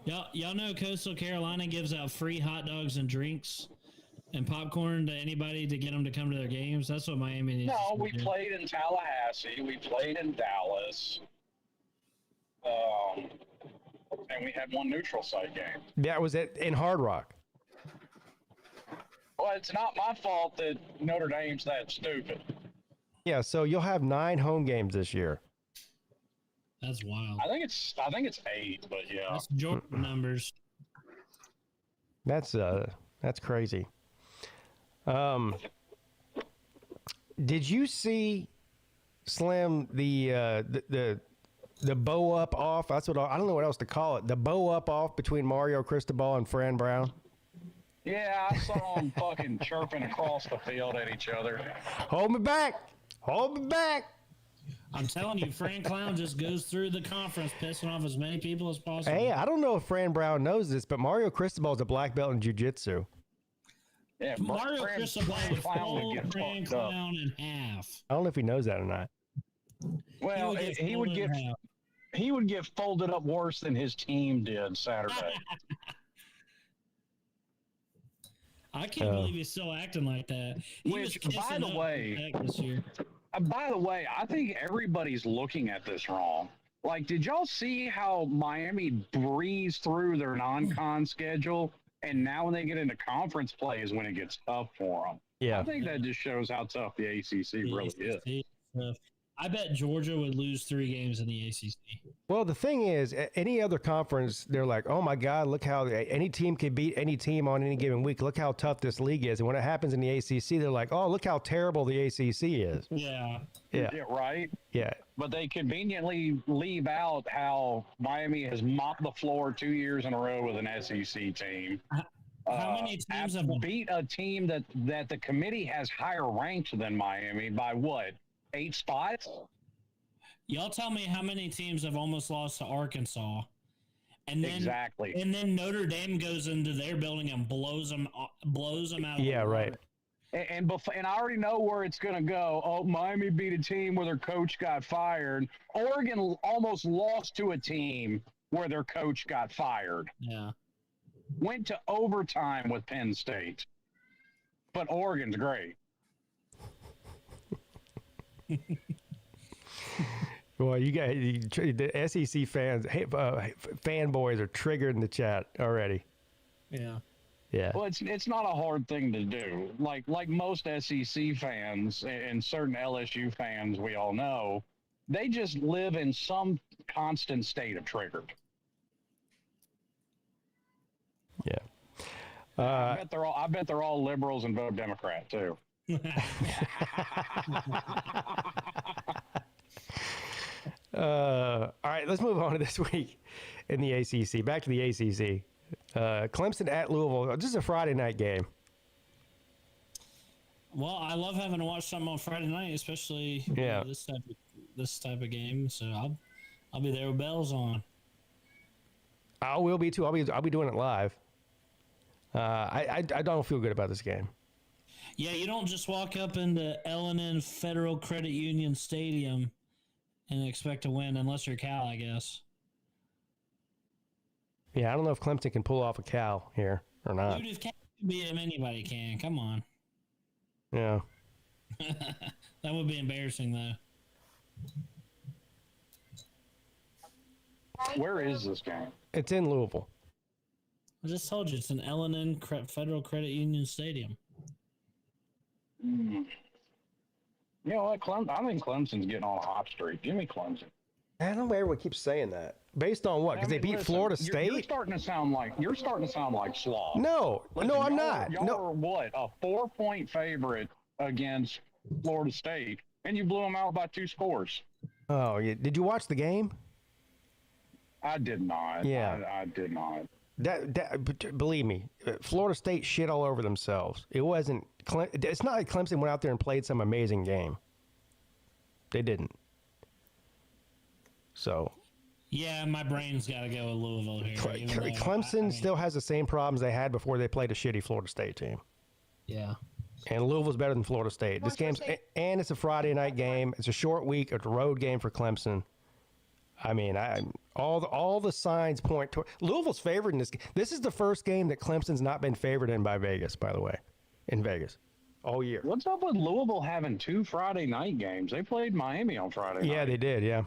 Y'all know Coastal Carolina gives out free hot dogs and drinks and popcorn to anybody to get them to come to their games. That's what Miami needs. No, we played in Tallahassee. We played in Dallas. And we had one neutral site game. That was in Hard Rock. Well, it's not my fault that Notre Dame's that stupid. Yeah, so you'll have 9 home games this year. That's wild. I think it's 8, but yeah. That's Jordan numbers. That's crazy. Did you see Slim the bow up off? That's what I don't know what else to call it. The bow up off between Mario Cristobal and Fran Brown. Yeah, I saw them fucking chirping across the field at each other. Hold me back. Hold me back. I'm telling you, Fran Clown just goes through the conference pissing off as many people as possible. Hey, I don't know if Fran Brown knows this, but Mario Cristobal is a black belt in jiu-jitsu. Yeah, Mario Cristobal would fold Fran Clown in half. I don't know if he knows that or not. Well, he would get folded up worse than his team did Saturday. I can't believe he's still acting like that. By the way, I think everybody's looking at this wrong. Like, did y'all see how Miami breezed through their non-con schedule, and now when they get into conference play is when it gets tough for them? Yeah, I think that just shows how tough the ACC really is. I bet Georgia would lose 3 games in the ACC. Well, the thing is, any other conference, they're like, oh my God, look how any team can beat any team on any given week. Look how tough this league is. And when it happens in the ACC, they're like, oh, look how terrible the ACC is. Yeah. Right? Yeah. But they conveniently leave out how Miami has mopped the floor 2 years in a row with an SEC team. How many teams have beat a team that the committee has higher ranked than Miami by what? 8 spots? Y'all tell me how many teams have almost lost to Arkansas, and then Exactly. and then Notre Dame goes into their building and blows them out. Yeah, right. And I already know where it's going to go. Oh, Miami beat a team where their coach got fired. Oregon almost lost to a team where their coach got fired. Yeah. Went to overtime with Penn State. But Oregon's great. Well, you guys, the SEC fans, fanboys are triggered in the chat already. Yeah. Yeah. Well, it's not a hard thing to do. Like most SEC fans and certain LSU fans, we all know, they just live in some constant state of triggered. Yeah. I bet they're all liberals and vote Democrat too. All right, let's move on to this week in the ACC. Back to the ACC. Clemson at Louisville. This is a Friday night game. Well, I love having to watch something on Friday night, especially this type of game. So I'll be there with bells on. I will be too. I'll be doing it live. I don't feel good about this game. Yeah, you don't just walk up into L&N Federal Credit Union Stadium and expect to win unless you're Cal, I guess. Yeah, I don't know if Clemson can pull off a Cal here or not. Dude, if Cal can beat him, anybody can. Come on. Yeah. That would be embarrassing, though. Where is this game? It's in Louisville. I just told you, it's an L&N Federal Credit Union Stadium. You know what? I think Clemson's getting on a hot streak. Give me Clemson. I don't know everyone keeps saying that. Based on what? Because they beat Florida State? You're starting to sound like sloth. No, I'm not. Y'all are what? A 4-point favorite against Florida State, and you blew them out by 2 scores. Oh, yeah. Did you watch the game? I did not. Yeah. I did not. That believe me, Florida State shit all over themselves. It wasn't. It's not like Clemson went out there and played some amazing game. They didn't. So. Yeah, my brain's got to go with Louisville here. Clemson still has the same problems they had before they played a shitty Florida State team. Yeah. And Louisville's better than Florida State. This game's and it's a Friday night game. It's a short week. It's a road game for Clemson. I mean, all the signs point toward Louisville's favored in this game. This is the first game that Clemson's not been favored in by Vegas, by the way, in Vegas all year. What's up with Louisville having 2 Friday night games? They played Miami on Friday night. Yeah, they did. Yeah.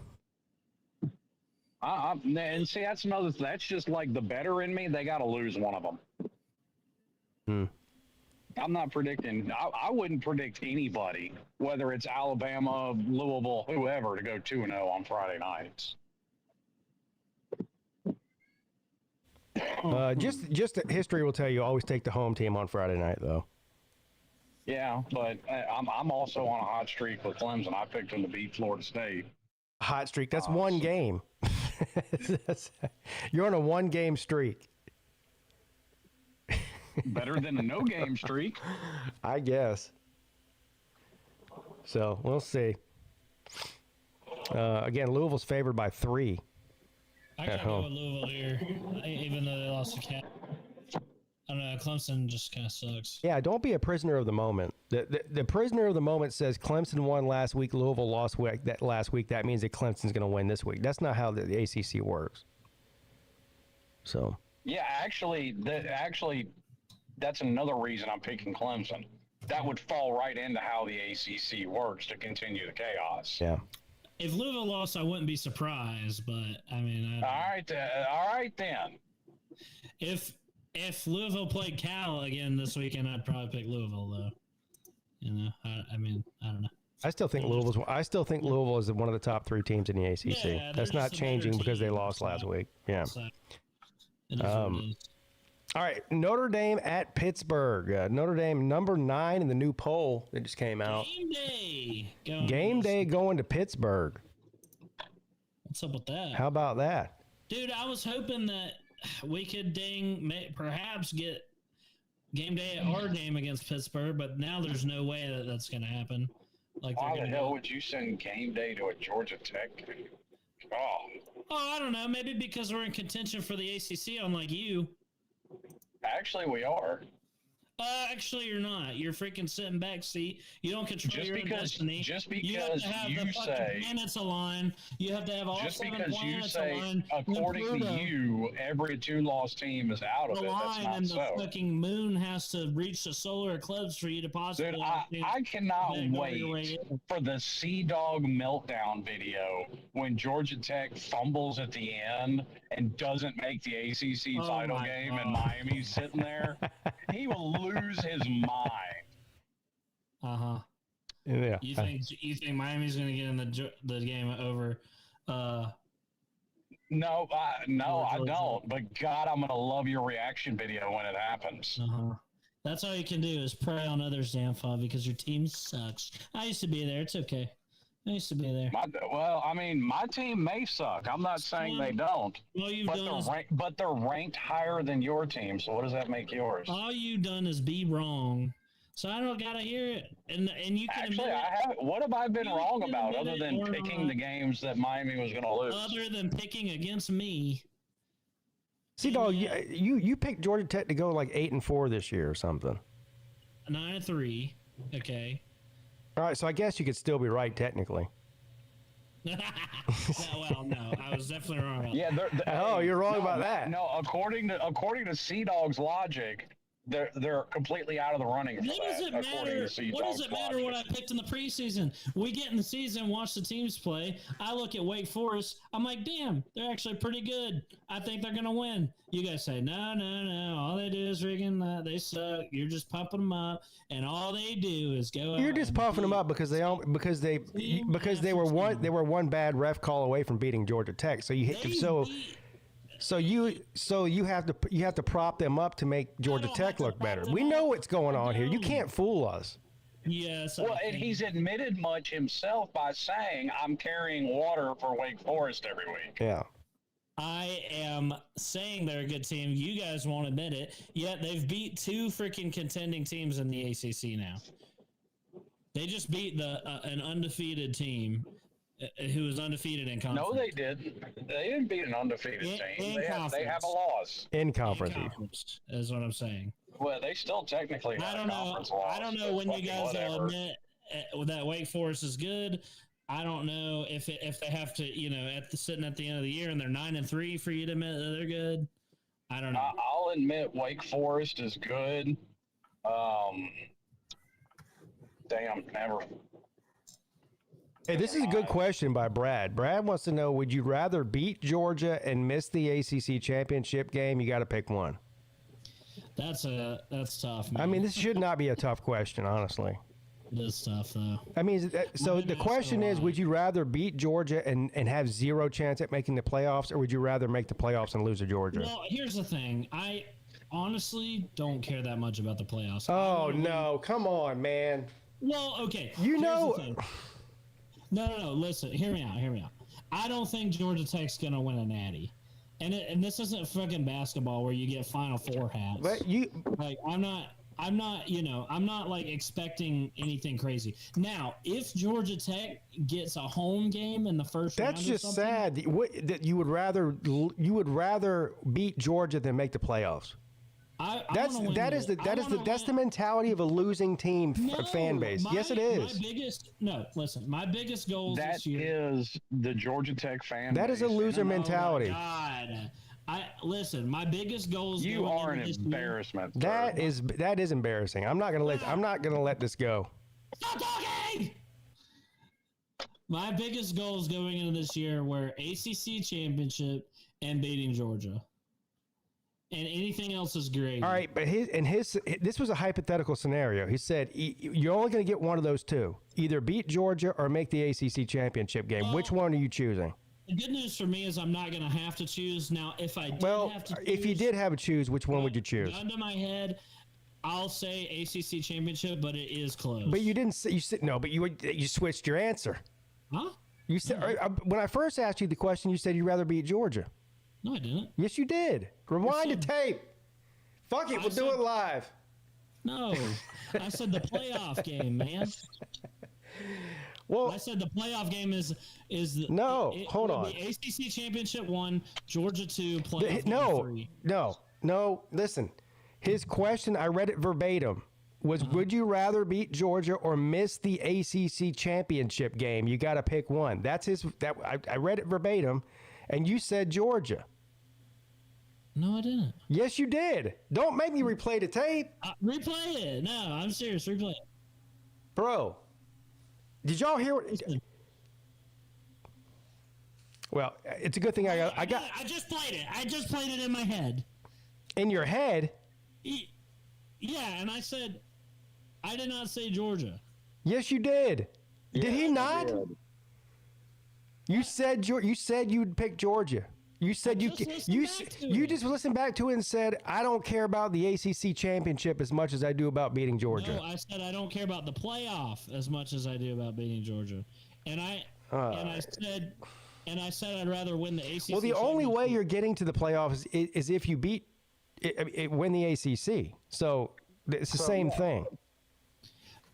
And see, that's just like the better in me. They got to lose one of them. I'm not predicting. I wouldn't predict anybody, whether it's Alabama, Louisville, whoever, to go 2-0 on Friday nights. Just history will tell you always take the home team on Friday night, though. Yeah, but I'm also on a hot streak with Clemson. I picked them to beat Florida State. Hot streak. That's one game. You're on a 1-game streak. Better than a no-game streak. I guess. So, we'll see. Again, Louisville's favored by 3. I gotta go with Louisville here, even though they lost to Cal. I don't know, Clemson just kind of sucks. Yeah, don't be a prisoner of the moment. The prisoner of the moment says Clemson won last week, Louisville lost last week. That means that Clemson's going to win this week. That's not how the ACC works. So. Yeah, actually, that's another reason I'm picking Clemson. That would fall right into how the ACC works to continue the chaos. Yeah. If Louisville lost, I wouldn't be surprised, but I mean. All right then. If Louisville played Cal again this weekend, I'd probably pick Louisville, though. You know, I mean, I don't know. I still think Louisville is one of the top 3 teams in the ACC. Yeah, that's not changing because they lost last week. Yeah. So, it is what it is. All right, Notre Dame at Pittsburgh. Notre Dame number 9 in the new poll that just came out. Game day going to Pittsburgh. What's up with that? How about that? Dude, I was hoping that we could perhaps get game day at our game against Pittsburgh, but now there's no way that that's going to happen. Like, why the hell would you send game day to a Georgia Tech game? I don't know. Maybe because we're in contention for the ACC, unlike you. Actually, we are. Actually, you're not. You're freaking sitting back. See, you don't control your own destiny. Just because you have to have you the fucking say planets align. You have to have all just 7 because you planets say, align. according to you, every 2-loss team is out of it. That's not and so. the fucking moon has to reach the solar eclipse for you to possibly. Dude, I cannot wait for the Sea Dog meltdown video when Georgia Tech fumbles at the end and doesn't make the ACC title game, and Miami's sitting there. He will lose his mind. Yeah. You think Miami's going to get in the game over? No, I don't. But God, I'm going to love your reaction video when it happens. That's all you can do is prey on others' downfall because your team sucks. I used to be there. It's okay. I used to be there. My team may suck. I'm not saying they don't. But they're ranked higher than your team. So what does that make yours? All you've done is be wrong. So I don't gotta hear it. And you can actually, I haven't. What have I been wrong about other than picking the games that Miami was going to lose? Other than picking against me. See, dog, you picked Georgia Tech to go like 8-4 this year or something. 9-3. Okay. All right, so I guess you could still be right technically. Well, no, I was definitely wrong about that. You're wrong about that. No, according to Sea Dog's logic, they're completely out of the running for What does it matter what I picked in the preseason? We get in the season, watch the teams play. I look at Wake Forest. I'm like, damn, they're actually pretty good. I think they're going to win. You guys say, no. All they do is friggin' they suck. You're just pumping them up, and all they do is go. You're just puffing them up because they were one bad ref call away from beating Georgia Tech. So you have to prop them up to make Georgia Tech look better. We know what's going on here. You can't fool us. Yes. Well, and he's admitted much himself by saying, "I'm carrying water for Wake Forest every week." Yeah. I am saying they're a good team. You guys won't admit it. Yet they've beat 2 freaking contending teams in the ACC now. They just beat an undefeated team. Who was undefeated in conference? No, they didn't. They didn't beat an undefeated team. They have a loss. In conference is what I'm saying. Well, they still technically have a conference loss. I don't know when you guys will admit that Wake Forest is good. I don't know if they have to, sitting at the end of the year and they're 9-3 for you to admit that they're good. I don't know. I'll admit Wake Forest is good. Never. Hey, this is a good question by Brad. Brad wants to know, would you rather beat Georgia and miss the ACC championship game? You got to pick one. That's tough, man. I mean, this should not be a tough question, honestly. It is tough, though. I mean, so the question is, would you rather beat Georgia and have zero chance at making the playoffs, or would you rather make the playoffs and lose to Georgia? Well, here's the thing. I honestly don't care that much about the playoffs. Oh, no. Come on, man. Well, okay. No. Listen, hear me out. I don't think Georgia Tech's gonna win a natty, and this isn't fucking basketball where you get Final Four hats. But I'm not like expecting anything crazy. Now, if Georgia Tech gets a home game in the first round, that's just sad that you would rather beat Georgia than make the playoffs. That's the mentality of a losing team fan base. Yes, it is. My biggest goals this year. That is the Georgia Tech fan base. That is a loser mentality. God. My biggest goals. You are an embarrassment. That is embarrassing. I'm not gonna let this go. Stop talking. My biggest goals going into this year were ACC championship and beating Georgia. And anything else is great. All right, but this was a hypothetical scenario. He said you're only going to get one of those two: either beat Georgia or make the ACC championship game. Which one are you choosing? The good news for me is I'm not going to have to choose. Now, if you did have to choose, which one would you choose? Gun to my head, I'll say ACC championship, but it is close. But you didn't say but you switched your answer. Huh? You said when I first asked you the question, you said you'd rather beat Georgia. No, I didn't. Yes, you did. Rewind the tape. Fuck it, we'll do it live. No, I said the playoff game, man. Well, I said the playoff game is hold on. The ACC championship 1, Georgia 2, playoff game 3. No. Listen, his question, I read it verbatim, was would you rather beat Georgia or miss the ACC championship game? You got to pick one. That's his. I read it verbatim, and you said Georgia. No, I didn't. Yes, you did. Don't make me replay the tape. Replay it. No, I'm serious. Replay it. Bro, did y'all hear what... Well, it's a good thing I just played it. I just played it in my head. In your head? Yeah, and I said, I did not say Georgia. Yes, you did. Yeah, did he not? You said you'd pick Georgia. You said you just listened back to it and said, I don't care about the ACC championship as much as I do about beating Georgia. No, I said I don't care about the playoff as much as I do about beating Georgia. And I said I'd rather win the ACC. Well, the only way you're getting to the playoffs is if you win the ACC. So it's the same thing.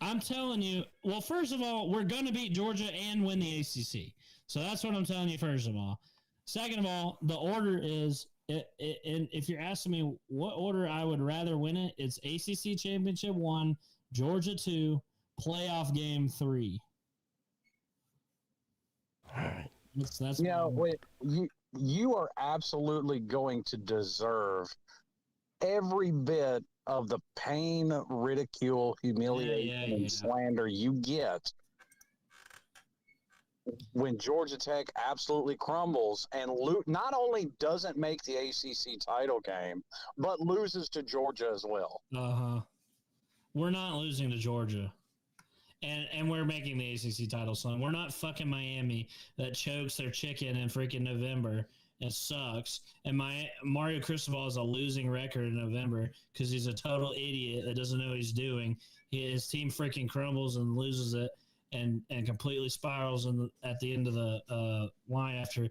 I'm telling you. Well, first of all, we're going to beat Georgia and win the ACC. So that's what I'm telling you. First of all. Second of all, the order is, and if you're asking me what order I would rather win it, it's ACC Championship 1, Georgia 2, playoff game 3. All right. That's you are absolutely going to deserve every bit of the pain, ridicule, humiliation, and slander you get when Georgia Tech absolutely crumbles and not only doesn't make the ACC title game, but loses to Georgia as well. We're not losing to Georgia. And we're making the ACC title, son. We're not fucking Miami that chokes their chicken in freaking November and sucks. And Mario Cristobal has a losing record in November because he's a total idiot that doesn't know what he's doing. His team freaking crumbles and loses it. And completely spirals at the end of the line after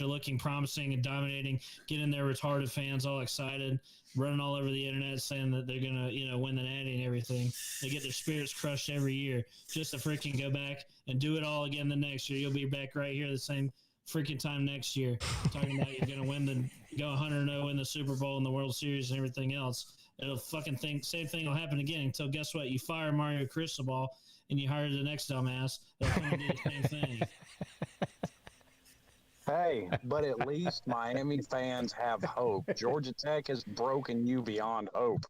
looking promising and dominating, getting their retarded fans all excited, running all over the internet saying that they're gonna win the Natty and everything. They get their spirits crushed every year just to freaking go back and do it all again the next year. You'll be back right here the same freaking time next year talking about you're gonna go 100-0 in the Super Bowl and the World Series and everything else. It'll same thing will happen again until guess what? You fire Mario Cristobal and you hire the next dumbass that'll come and do the same thing. Hey, but at least Miami fans have hope. Georgia Tech has broken you beyond hope.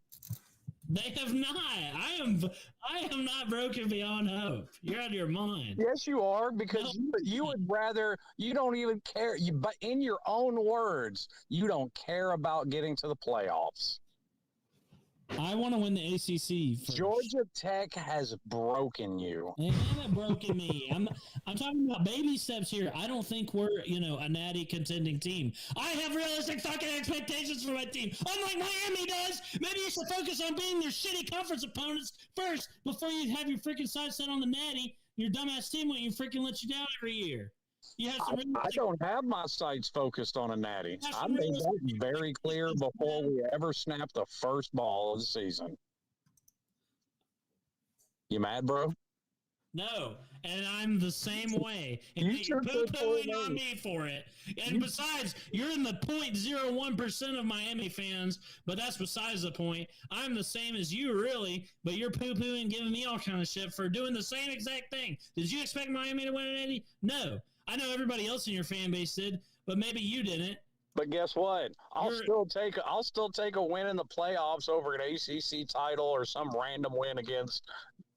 They have not. I am not broken beyond hope. You're out of your mind. Yes, you are, because you would rather, you don't even care. But in your own words, you don't care about getting to the playoffs. I want to win the ACC first. Georgia Tech has broken you. They haven't broken me. I'm talking about baby steps here. I don't think we're, a natty contending team. I have realistic fucking expectations for my team. Unlike Miami does. Maybe you should focus on beating your shitty conference opponents first before you have your freaking sights set on the natty. Your dumbass team won't even freaking let you down every year. I don't have my sights focused on a natty. I made that very clear before we ever snapped the first ball of the season. You mad, bro? No, and I'm the same way. And you're poo-pooing on me for it. And besides, you're in the 0.01% of Miami fans, but that's besides the point. I'm the same as you, really, but you're poo-pooing, giving me all kind of shit for doing the same exact thing. Did you expect Miami to win an 80? No. I know everybody else in your fan base did, but maybe you didn't. But guess what? I'll still take a win in the playoffs over an ACC title or some random win against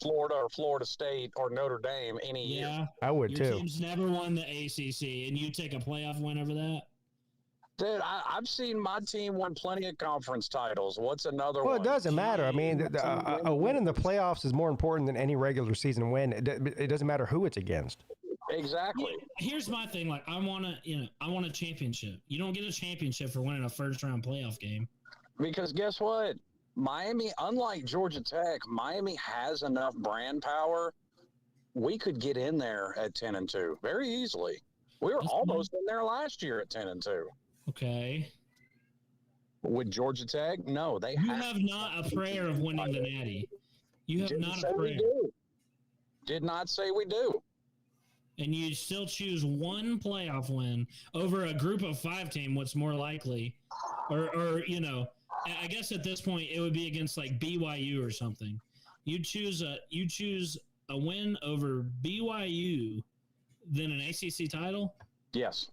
Florida or Florida State or Notre Dame any year. I would your too. Team's never won the ACC, and you take a playoff win over that? Dude, I've seen my team win plenty of conference titles. What's another one? Well, it doesn't matter. I mean, a win in the playoffs is more important than any regular season win. It doesn't matter who it's against. Exactly. Here's my thing. Like, I want a championship. You don't get a championship for winning a first-round playoff game. Because guess what? Miami, unlike Georgia Tech, Miami has enough brand power. We could get in there at 10-2 very easily. We were almost in there last year at 10-2. Okay. With Georgia Tech, no, they You have not a prayer of winning the Natty. You have Didn't not say a we prayer. do. Did not say we do. And you still choose one playoff win over a group of 5 team, what's more likely? Or you know, I guess at this point it would be against like BYU or something. You choose a win over BYU than an ACC title? Yes.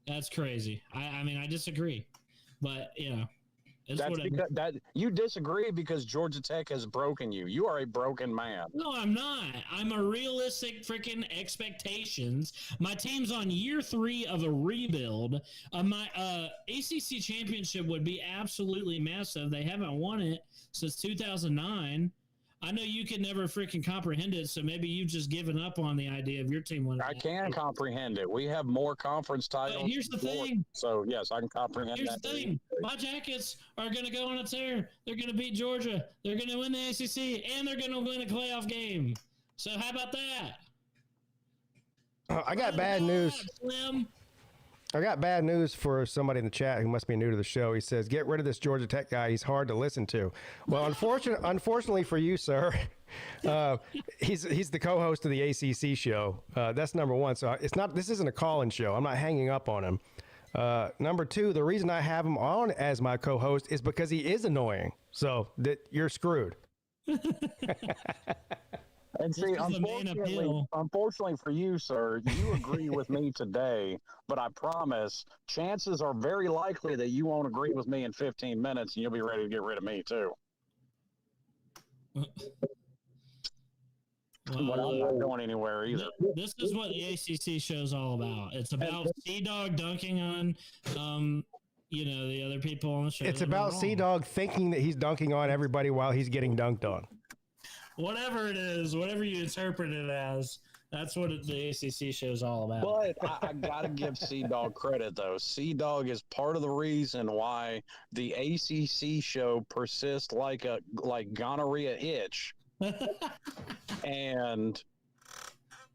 That's crazy. I mean, I disagree. But, you know, That's because that you disagree because Georgia Tech has broken you. You are a broken man. No, I'm not. I'm a realistic freaking expectations. My team's on year 3 of a rebuild. My ACC championship would be absolutely massive. They haven't won it since 2009. I know you can never freaking comprehend it, so maybe you've just given up on the idea of your team winning. I can comprehend it. We have more conference titles. But here's the thing. So, yes, I can comprehend Here's that. the thing. My Jackets are going to go on a tear. They're going to beat Georgia. They're going to win the ACC, and they're going to win a playoff game. So how about that? I got bad news. Slim. I got bad news for somebody in the chat who must be new to the show. He says, get rid of this Georgia Tech guy. He's hard to listen to. Well, unfortunately for you, sir, he's the co-host of the ACC show. That's number one. So this isn't a call-in show. I'm not hanging up on him. Number two, the reason I have him on as my co-host is because he is annoying. So you're screwed. And see, unfortunately for you, sir, you agree with me today, but I promise chances are very likely that you won't agree with me in 15 minutes and you'll be ready to get rid of me too. Well, But I'm not going anywhere either. This is what the ACC show's all about. It's about C-Dog dunking on, the other people on the show. It's about C-Dog thinking that he's dunking on everybody while he's getting dunked on. Whatever it is, whatever you interpret it as, that's what the ACC show is all about. But I got to give C-Dog credit, though. C-Dog is part of the reason why the ACC show persists like gonorrhea itch. And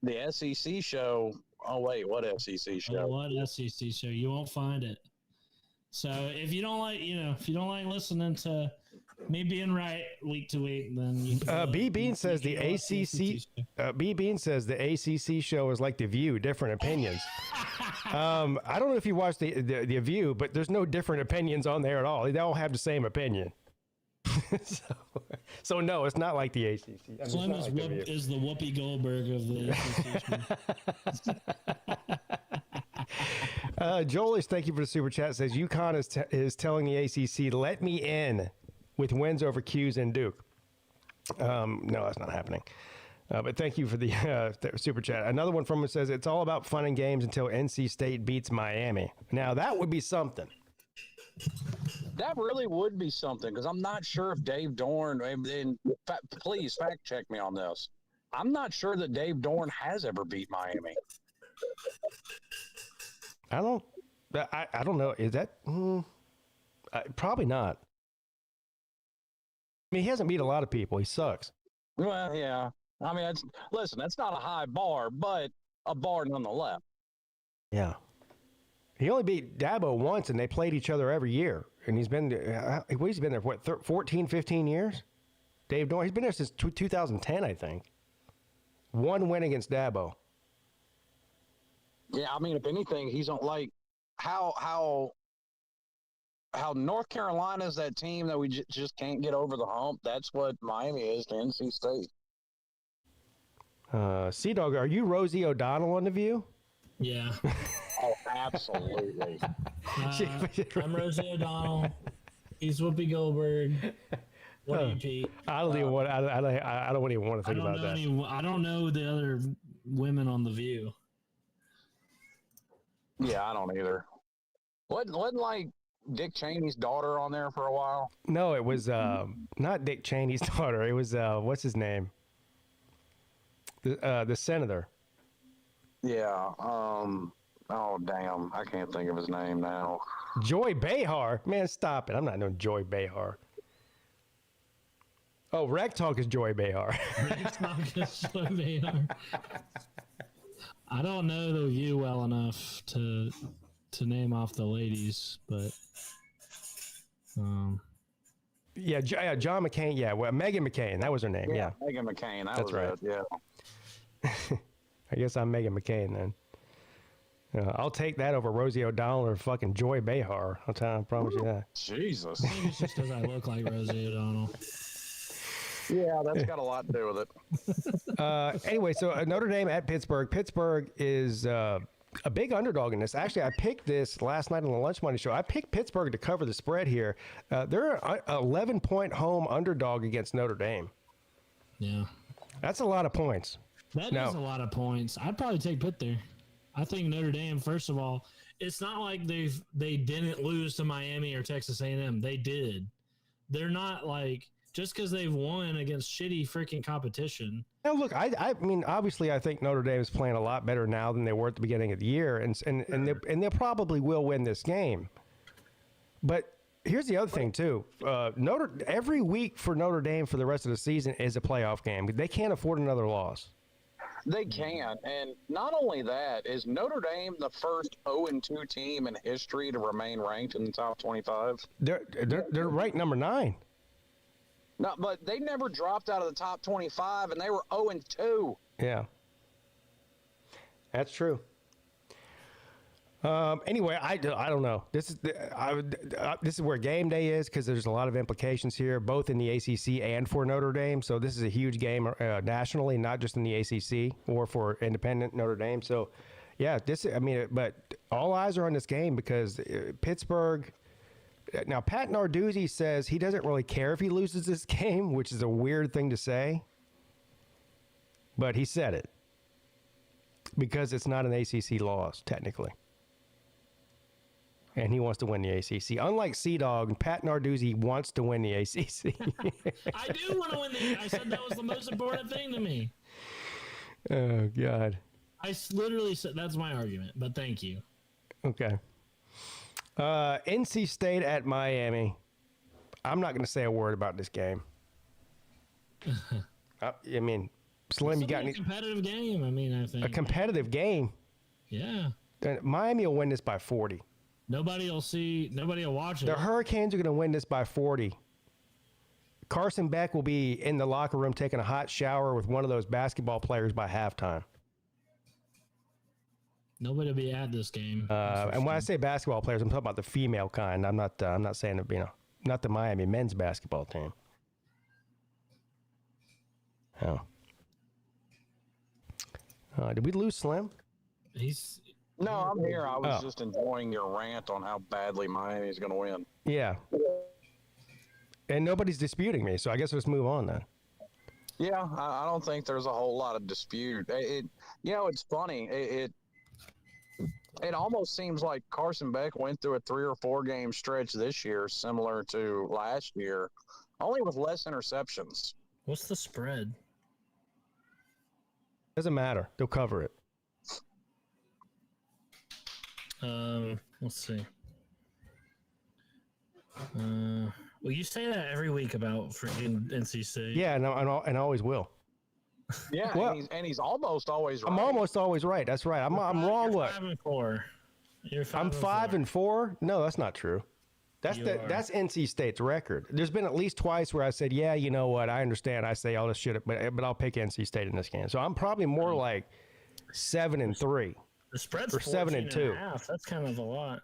the SEC show, oh, wait, what SEC show? Oh, what SEC show? You won't find it. So if you don't like listening to me being right week to week, then you can B Bean says the ACC. B Bean says the ACC show is like The View, different opinions. I don't know if you watched the View, but there's no different opinions on there at all. They all have the same opinion. So no, it's not like the ACC. Slim is the Whoopi Goldberg of the ACC. Joel, thank you for the super chat. Says UConn is telling the ACC, let me in with wins over Q's and Duke. No, that's not happening. But thank you for the super chat. Another one from him says, it's all about fun and games until NC State beats Miami. Now, that would be something. That really would be something, because I'm not sure if Dave Dorn, and please fact check me on this, I'm not sure that Dave Dorn has ever beat Miami. I don't know. Is that probably not? I mean, he hasn't beat a lot of people. He sucks. Well, yeah. I mean, that's not a high bar, but a bar nonetheless. Yeah. He only beat Dabo once, and they played each other every year. And he's been there, what, 14, 15 years? Dave Dorn, he's been there since 2010, I think. One win against Dabo. Yeah, I mean, if anything, he's on, like, how North Carolina is that team that we just can't get over the hump. That's what Miami is to NC State. C-Dog, are you Rosie O'Donnell on The View? Yeah. Oh, absolutely. I'm Rosie O'Donnell. He's Whoopi Goldberg. What do you, Pete? I don't even want to think about that. I don't know the other women on The View. Yeah, I don't either. Wasn't like Dick Cheney's daughter on there for a while? No, it was not Dick Cheney's daughter. It was what's his name? The senator. Yeah. Oh, damn. I can't think of his name now. Joy Behar. Man, stop it. I'm not knowing Joy Behar. Oh, Rec Talk is Joy Behar. Rec Talk is Joy Behar. I don't know The View well enough to name off the ladies, but Yeah, John McCain. Yeah, well, Megan McCain. That was her name. Yeah. Megan McCain. That's right. It, yeah. I guess I'm Megan McCain then. I'll take that over Rosie O'Donnell or fucking Joy Behar. I promise you that. Jesus. Maybe it's just because I look like Rosie O'Donnell. Yeah, that's got a lot to do with it. Anyway, so Notre Dame at Pittsburgh. Pittsburgh is a big underdog in this. Actually, I picked this last night on the Lunch Money Show. I picked Pittsburgh to cover the spread here. They're an 11-point home underdog against Notre Dame. Yeah. That's a lot of points. That is a lot of points. I'd probably take Pitt there. I think Notre Dame, first of all, it's not like they didn't lose to Miami or Texas A&M. They did. They're not like just because they've won against shitty freaking competition. Now, look, I mean, obviously, I think Notre Dame is playing a lot better now than they were at the beginning of the year, and they probably will win this game. But here's the other thing too: every week for Notre Dame for the rest of the season is a playoff game. They can't afford another loss. They can, and not only that, is Notre Dame the first 0-2 team in history to remain ranked in the top 25? They're ranked number 9. No, but they never dropped out of the top 25, and they were 0-2. Yeah, that's true. Anyway, I don't know. This is where game day is because there's a lot of implications here, both in the ACC and for Notre Dame. So this is a huge game nationally, not just in the ACC or for independent Notre Dame. So, yeah, but all eyes are on this game because Pittsburgh. Now, Pat Narduzzi says he doesn't really care if he loses this game, which is a weird thing to say, but he said it because it's not an ACC loss technically. And he wants to win the ACC. Unlike Sea-Dog, Pat Narduzzi wants to win the ACC. I do want to win I said that was the most important thing to me. Oh, God. I literally said that's my argument, but thank you. Okay. NC State at Miami. I'm not going to say a word about this game. I mean, Slim, you got any... competitive game, I think. A competitive game? Yeah. Miami will win this by 40. Nobody will watch it. The Hurricanes are going to win this by 40. Carson Beck will be in the locker room taking a hot shower with one of those basketball players by halftime. Nobody will be at this game. And when I say basketball players, I'm talking about the female kind. I'm not saying not the Miami men's basketball team. Oh. Did we lose Slim? No, I'm here. I was just enjoying your rant on how badly Miami is going to win. Yeah. And nobody's disputing me, so I guess let's move on then. Yeah, I don't think there's a whole lot of dispute. It's funny. It almost seems like Carson Beck went through a 3 or 4 game stretch this year, similar to last year, only with less interceptions. What's the spread? Doesn't matter. They'll cover it. Let's see. Well, you say that every week about freaking NC State. Yeah, and I always will. Yeah, well, and he's almost always right. I'm almost always right. That's right. I'm wrong. You're 5-4. I'm 5-4. No, that's not true. That's NC State's record. There's been at least twice where I said, yeah, you know what? I understand. I say all this shit, but I'll pick NC State in this game. So I'm probably more like 7-3. The spread's or 7-2. That's kind of a lot.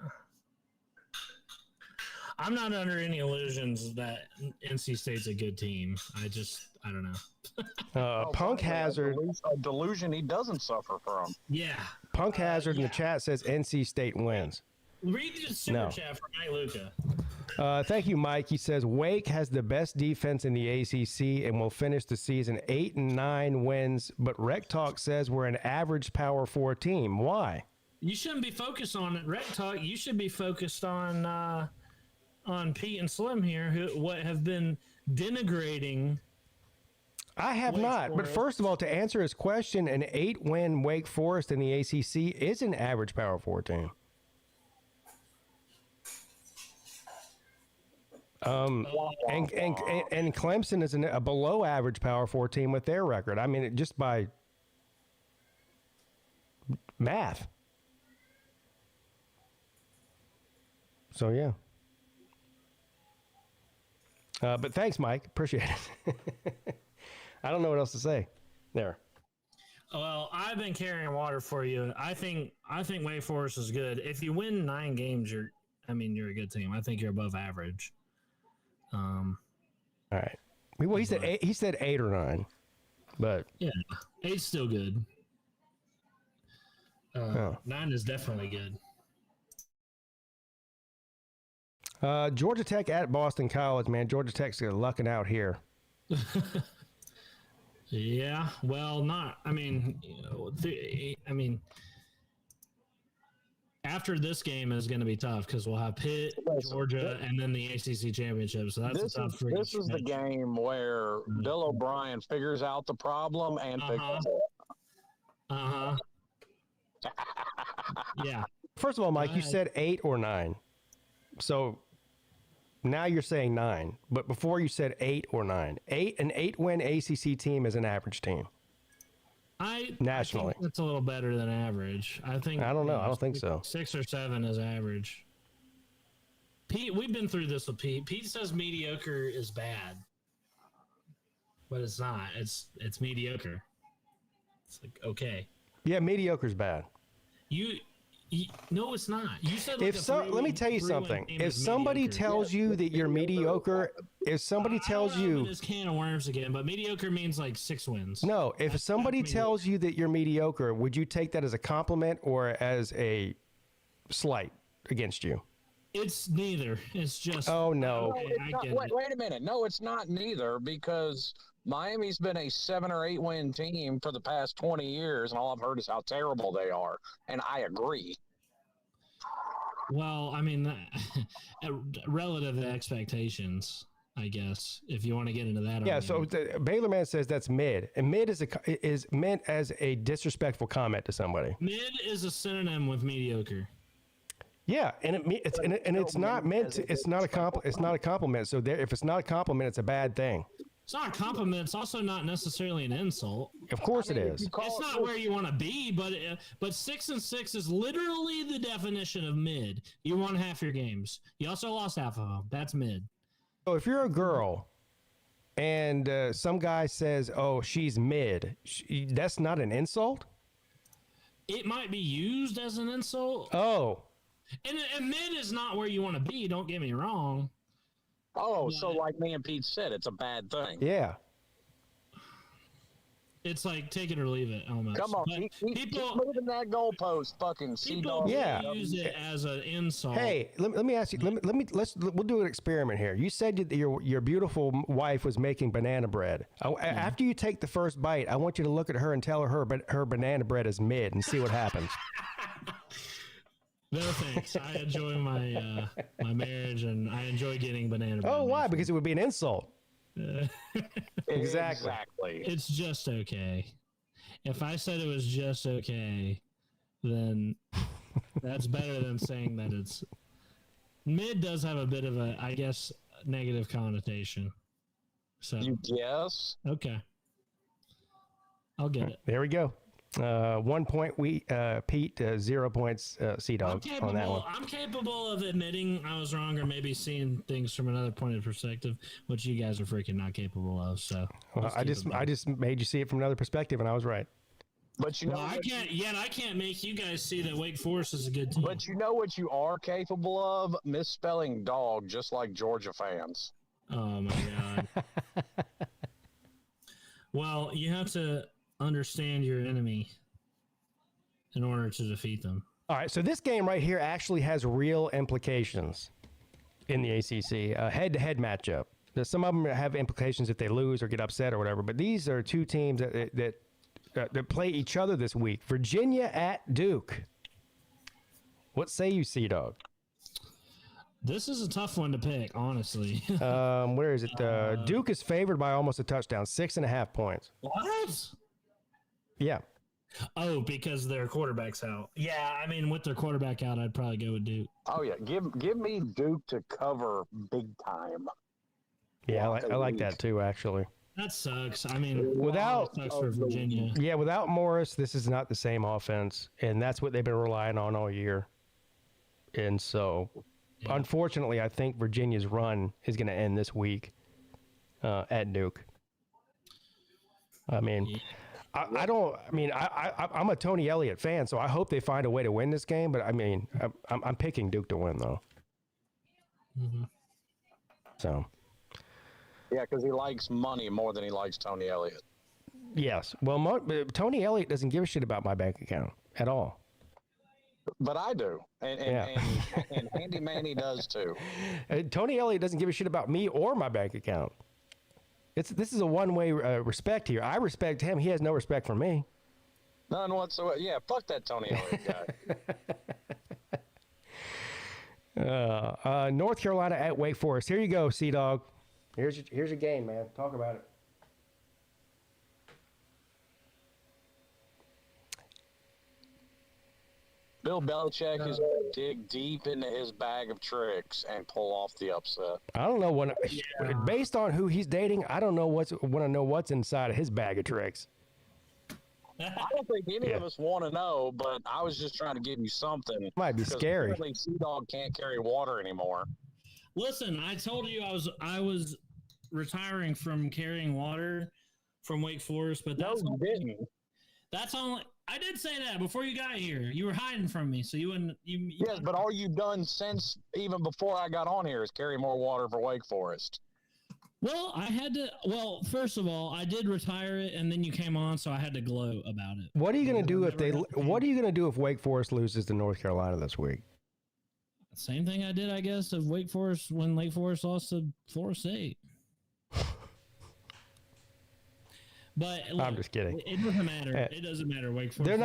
I'm not under any illusions that NC State's a good team. I don't know. Punk Hazard. A delusion he doesn't suffer from. Yeah. Punk Hazard in the chat says NC State wins. Read the super chat from Mike Luca. Thank you, Mike. He says Wake has the best defense in the ACC and will finish the season 8-9 wins. But Rec Talk says we're an average Power 4 team. Why? You shouldn't be focused on it, Rec Talk. You should be focused on Pete and Slim here, who have been denigrating. I have not. But first of all, to answer his question, an 8-win Wake Forest in the ACC is an average Power 4 team. And Clemson is a below average Power 4 team with their record. I mean, just by math. So, yeah. But thanks, Mike. Appreciate it. I don't know what else to say there. Well, I've been carrying water for you. I think Wake Forest is good. If you win 9 games, you're a good team. I think you're above average. All right. Well, he said 8 or 9, but yeah, 8's still good. 9 is definitely good. Georgia Tech at Boston College, man. Georgia Tech's lucking out here. Yeah, well, after this game is going to be tough because we'll have Pitt, Georgia, and then the ACC championship. So that's a tough. This is the game where Bill O'Brien figures out the problem and figures it. Yeah. First of all, Mike, you said 8 or 9, so now you're saying 9. But before you said 8 or 9. An 8-win ACC team is an average team. Nationally, I think that's a little better than average. I don't know. I don't think so. 6 or 7 is average. Pete, we've been through this with Pete. Pete says mediocre is bad, but it's not. It's mediocre. It's like, okay. Yeah, mediocre's bad. No, it's not. You said let me tell you something. If somebody tells you that you're mediocre, if somebody tells you this can of worms again, but mediocre means like 6 wins. No, if somebody tells you that you're mediocre, would you take that as a compliment or as a slight against you? It's neither. It's just. Oh no! Wait a minute. No, it's not neither because Miami's been a 7 or 8 win team for the past 20 years, and all I've heard is how terrible they are, and I agree. Well, relative to expectations, I guess, if you want to get into that. Yeah. So the Baylor man says that's mid, and mid is meant as a disrespectful comment to somebody. Mid is a synonym with mediocre. Yeah, and it's not meant to, it's not a compliment. So if it's not a compliment, it's a bad thing. It's not a compliment. It's also not necessarily an insult. Of course it is. It's not where you want to be, but 6 and 6 is literally the definition of mid. You won half your games. You also lost half of them. That's mid. So if you're a girl and some guy says, "Oh, she's mid," that's not an insult? It might be used as an insult. Oh. And mid is not where you want to be. Don't get me wrong. Oh, so like me and Pete said, it's a bad thing. Yeah. It's like take it or leave it almost. Come on, keep moving that goalpost, fucking people use it as an insult. Hey, let me ask you. We'll do an experiment here. You said that your beautiful wife was making banana bread. After you take the first bite, I want you to look at her and tell her her banana bread is mid and see what happens. No thanks. I enjoy my my marriage and I enjoy getting banana bread. Oh, why? Because it would be an insult. Exactly. It's just okay. If I said it was just okay, then that's better than saying that it's mid. Does have a bit of a, I guess, negative connotation. So you guess? Okay, I'll get it. There we go. 1 point Pete, 0 points C-Dog on that one. I'm capable of admitting I was wrong or maybe seeing things from another point of perspective, which you guys are freaking not capable of. So I just made you see it from another perspective, and I was right. But I can't make you guys see that Wake Forest is a good team. But you know what you are capable of? Misspelling dog, just like Georgia fans. Oh my God. Well, you have to understand your enemy in order to defeat them. All right, so this game right here actually has real implications in the ACC, a head-to-head matchup. Some of them have implications if they lose or get upset or whatever, but these are two teams that play each other this week. Virginia at Duke. What say you, C-Dog? This is a tough one to pick, honestly. Where is it? Duke is favored by almost a touchdown, 6.5 points. What? Yeah. Oh, because their quarterback's out. Yeah, I mean, with their quarterback out, I'd probably go with Duke. Oh yeah, give me Duke to cover big time. Yeah, I like that too. Actually, that sucks. I mean, sucks for Virginia. Yeah, without Morris, this is not the same offense, and that's what they've been relying on all year. And so, unfortunately, I think Virginia's run is going to end this week. at Duke. I mean, I'm a Tony Elliott fan, so I hope they find a way to win this game. But I mean, I'm picking Duke to win though. Mm-hmm. So. Yeah, because he likes money more than he likes Tony Elliott. Yes. Well, Tony Elliott doesn't give a shit about my bank account at all. But I do, and Andy Manny does too. Tony Elliott doesn't give a shit about me or my bank account. This is a one-way respect here. I respect him. He has no respect for me. None whatsoever. Yeah, fuck that Tony Elliott guy. North Carolina at Wake Forest. Here you go, Sea-Dog. Here's your game, man. Talk about it. Bill Belichick is going to dig deep into his bag of tricks and pull off the upset. I don't know based on who he's dating. I don't know want to know what's inside of his bag of tricks. I don't think any of us want to know, but I was just trying to give you something. Might be scary. Apparently, Sea-Dog can't carry water anymore. Listen, I told you I was retiring from carrying water from Wake Forest, but that's only. I did say that before you got here. You were hiding from me, so you wouldn't. Yes, but all you've done since even before I got on here is carry more water for Wake Forest. Well, I had to. Well, first of all, I did retire it, and then you came on, so I had to gloat about it. What are you going to do What are you going to do if Wake Forest loses to North Carolina this week? Same thing I did, I guess, of Wake Forest when Wake Forest lost to Florida State. But look, I'm just kidding. It doesn't matter. It doesn't matter. Wake Forest.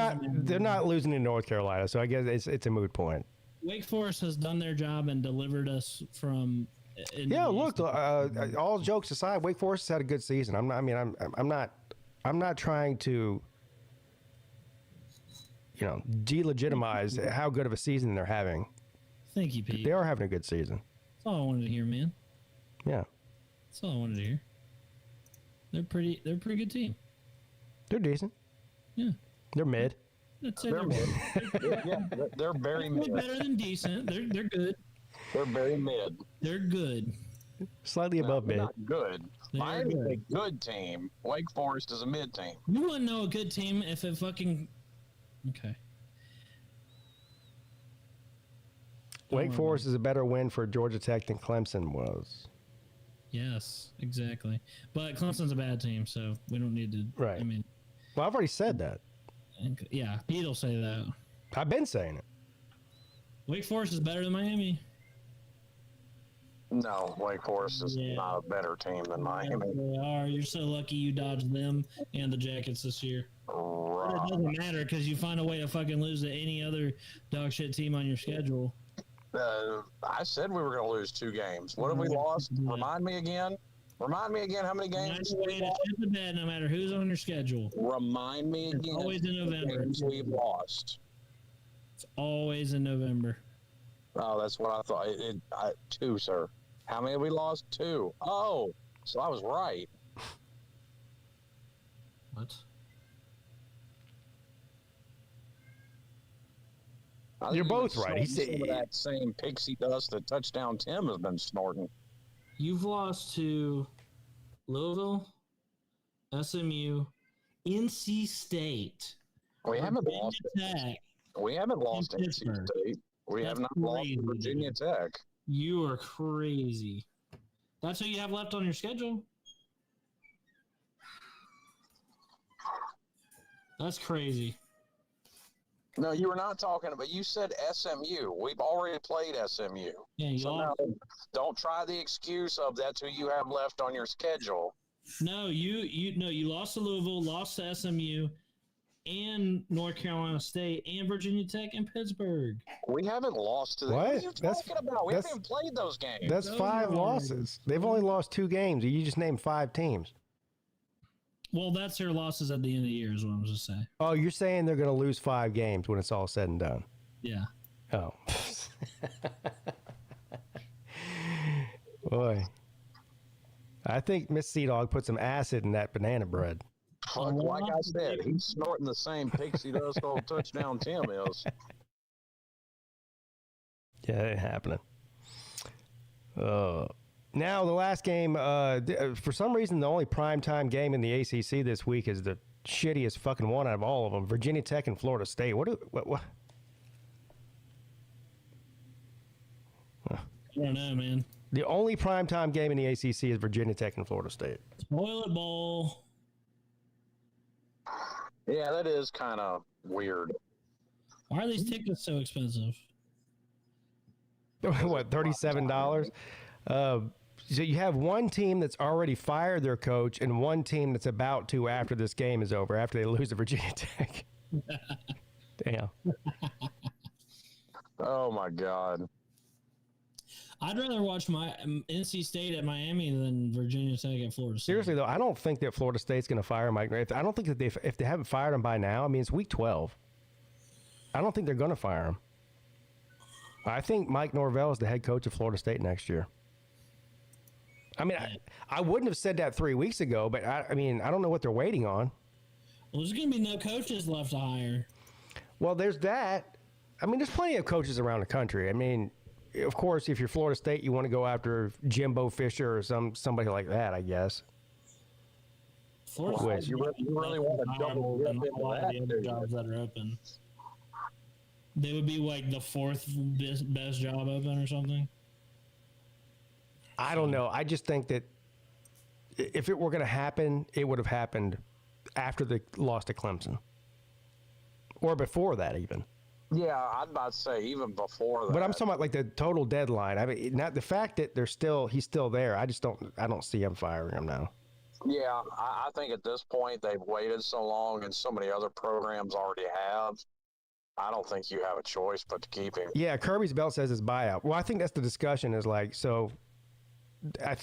They're not losing to North Carolina, so I guess it's a moot point. Wake Forest has done their job and delivered us from. Look. All jokes aside, Wake Forest has had a good season. I'm not trying to, delegitimize how good of a season they're having. Thank you, Pete. They are having a good season. That's all I wanted to hear, man. Yeah. That's all I wanted to hear. They're a pretty good team. They're decent. Yeah. They're mid. They're mid. They're very mid. They're better than decent. They're good. They're very mid. They're good. Slightly above mid. Not good. Miami's a good team. Wake Forest is a mid team. You wouldn't know a good team if it fucking. Okay. Wake Forest is a better win for Georgia Tech than Clemson was. Yes, exactly. But Clemson's a bad team, so we don't need to. Right. I mean, well, I've already said that. Yeah, Pete will say that. I've been saying it. Wake Forest is better than Miami. No, Wake Forest is not a better team than Miami. They are. You're so lucky you dodged them and the Jackets this year. Right. But it doesn't matter because you find a way to fucking lose to any other dog shit team on your schedule. I said we were going to lose 2 games. What have we lost? Remind me again how many games we lost? No matter who's on your schedule. Remind me again. It's always in November. Games we've lost. It's always in November. Oh, that's what I thought. 2, sir. How many have we lost? 2. Oh, so I was right. What? You're both right. He said some of that same pixie dust that Touchdown Tim has been snorting. You've lost to Lousville, SMU, NC State. We haven't lost. Tech, we haven't lost to NC State. We have not lost to Virginia Tech. You are crazy. That's who you have left on your schedule? That's crazy. No, you were not talking about. You said SMU. We've already played SMU. Yeah, now, don't try the excuse of that's who you have left on your schedule. No, you lost to Louisville, lost to SMU, and North Carolina State, and Virginia Tech, and Pittsburgh. We haven't lost to them. What are you talking about? We haven't even played those games. That's 5 losses. They've only lost 2 games. You just named 5 teams. Well, that's their losses at the end of the year is what I'm just saying. Oh, you're saying they're going to lose 5 games when it's all said and done? Yeah. Oh. Boy. I think Miss Sea Dog put some acid in that banana bread. Like I said, he's snorting the same pixie dust old Touchdown Tim is. Yeah, it ain't happening. Now, the last game, for some reason, the only primetime game in the ACC this week is the shittiest fucking one out of all of them. Virginia Tech and Florida State. What? I don't know, man. The only primetime game in the ACC is Virginia Tech and Florida State. Toilet bowl. Yeah, that is kind of weird. Why are these tickets so expensive? What, $37? So you have one team that's already fired their coach and one team that's about to after this game is over, after they lose to Virginia Tech. Damn. Oh, my God. I'd rather watch my NC State at Miami than Virginia Tech at Florida State. Seriously, though, I don't think that Florida State's going to fire Mike. I don't think that if they haven't fired him by now, I mean, it's week 12. I don't think they're going to fire him. I think Mike Norvell is the head coach of Florida State next year. I mean, I wouldn't have said that 3 weeks ago, but I mean, I don't know what they're waiting on. Well, there's going to be no coaches left to hire. Well, there's that. I mean, there's plenty of coaches around the country. I mean, of course, if you're Florida State, you want to go after Jimbo Fisher or somebody like that, I guess. Florida State, you really want to double dip into a lot of the other that, jobs that are open. They would be like the fourth best job open or something. I don't know. I just think that if it were going to happen, it would have happened after the loss to Clemson. Or before that, even. Yeah, I'd about to say even before that. But I'm talking about like the total deadline. I mean, not the fact that he's still there. I don't see him firing him now. Yeah, I think at this point they've waited so long and so many other programs already have. I don't think you have a choice but to keep him. Yeah, Kirby's belt says it's buyout. Well, I think that's the discussion is like, so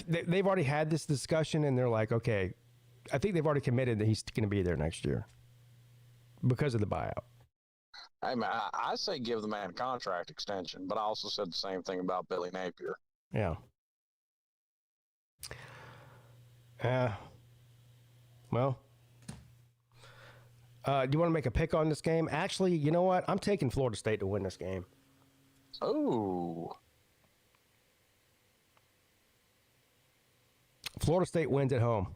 they've already had this discussion and they're like, okay, I think they've already committed that he's going to be there next year because of the buyout. Hey, man, I say give the man a contract extension, but I also said the same thing about Billy Napier. Yeah. Well, do you want to make a pick on this game? Actually, you know what? I'm taking Florida State to win this game. Oh. Florida State wins at home.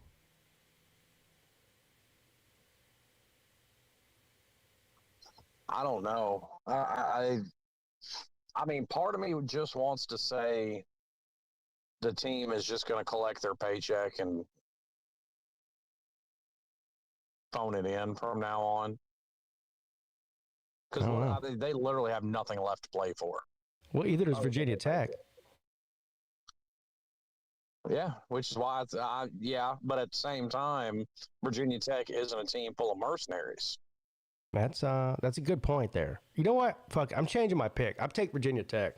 I don't know. I mean, part of me just wants to say the team is just going to collect their paycheck and phone it in from now on. Because they literally have nothing left to play for. Well, either does Virginia Tech. Yeah, which is why, but at the same time, Virginia Tech isn't a team full of mercenaries. That's a good point there. You know what? Fuck, I'm changing my pick. I'll take Virginia Tech.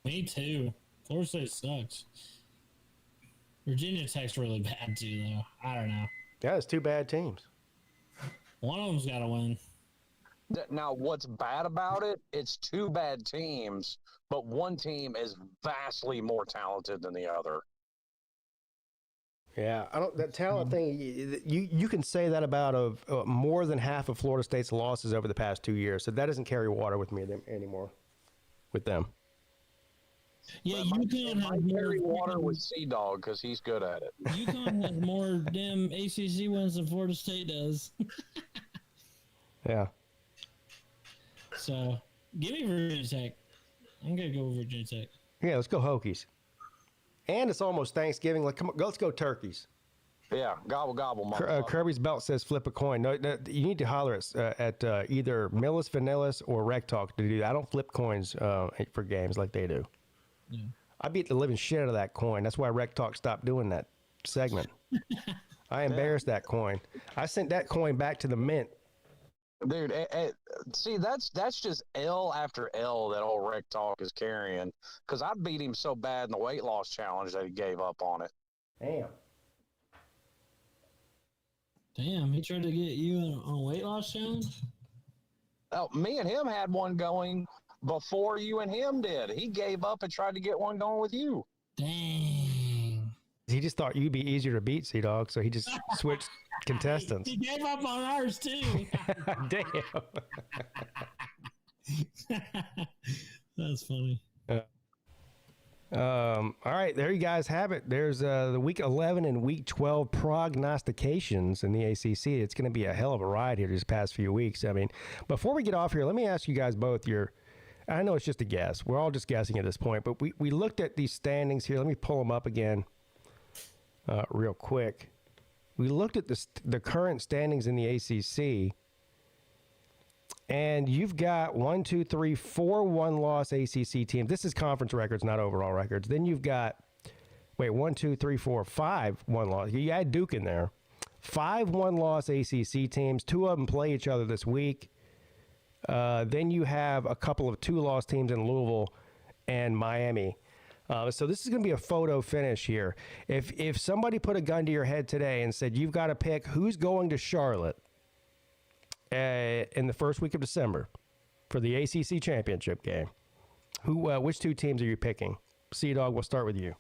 Me too. Florida State sucks. Virginia Tech's really bad too, though. I don't know. Yeah, it's two bad teams. One of them's got to win. Now, what's bad about it? It's two bad teams, but one team is vastly more talented than the other. Yeah, that talent thing. You can say that about more than half of Florida State's losses over the past 2 years. So that doesn't carry water with me anymore. With them. Yeah, UConn has carry water with Sea Dog because he's good at it. UConn has more damn ACC wins than Florida State does. Yeah. So, give me Virginia Tech. I'm gonna go with Virginia Tech. Yeah, let's go Hokies. And it's almost Thanksgiving. Like, come on, let's go turkeys. Yeah, gobble gobble. Kirby's belt says flip a coin. No, you need to holler at either Millis Vanillis or Rec Talk to do that. I don't flip coins for games like they do. Yeah. I beat the living shit out of that coin. That's why Rec Talk stopped doing that segment. I embarrassed that coin. I sent that coin back to the mint. Dude, see, that's just L after L that old Rec Talk is carrying. Because I beat him so bad in the weight loss challenge that he gave up on it. Damn, he tried to get you on a weight loss challenge? Oh, me and him had one going before you and him did. He gave up and tried to get one going with you. Dang. He just thought you'd be easier to beat, Sea Dog, so he just switched contestants. He gave up on ours, too. Damn. That's funny. All right, there you guys have it. There's the Week 11 and Week 12 prognostications in the ACC. It's going to be a hell of a ride here these past few weeks. I mean, before we get off here, let me ask you guys both I know it's just a guess. We're all just guessing at this point, but we looked at these standings here. Let me pull them up again real quick. We looked at the current standings in the ACC, and you've got 4 one-loss ACC teams. This is conference records, not overall records. Then you've got, 5 one-loss. You add Duke in there. 5 one-loss ACC teams. 2 of them play each other this week. Then you have a couple of 2-loss teams in Louisville and Miami. So this is going to be a photo finish here. If somebody put a gun to your head today and said you've got to pick who's going to Charlotte in the first week of December for the ACC championship game, which 2 teams are you picking? Sea-Dog, we'll start with you.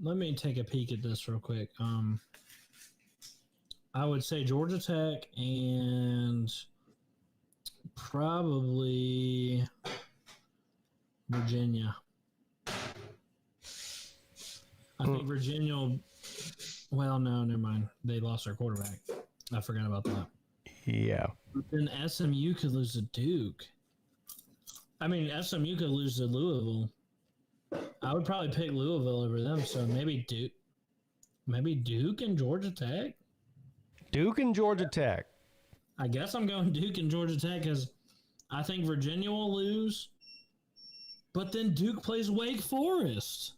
Let me take a peek at this real quick. I would say Georgia Tech and probably Virginia. I think Virginia well, no, never mind. They lost their quarterback. I forgot about that. Yeah. But then SMU could lose to Duke. I mean, SMU could lose to Louisville. I would probably pick Louisville over them, so maybe Duke. Maybe Duke and Georgia Tech? Duke and Georgia Tech. I guess I'm going Duke and Georgia Tech because I think Virginia will lose. But then Duke plays Wake Forest.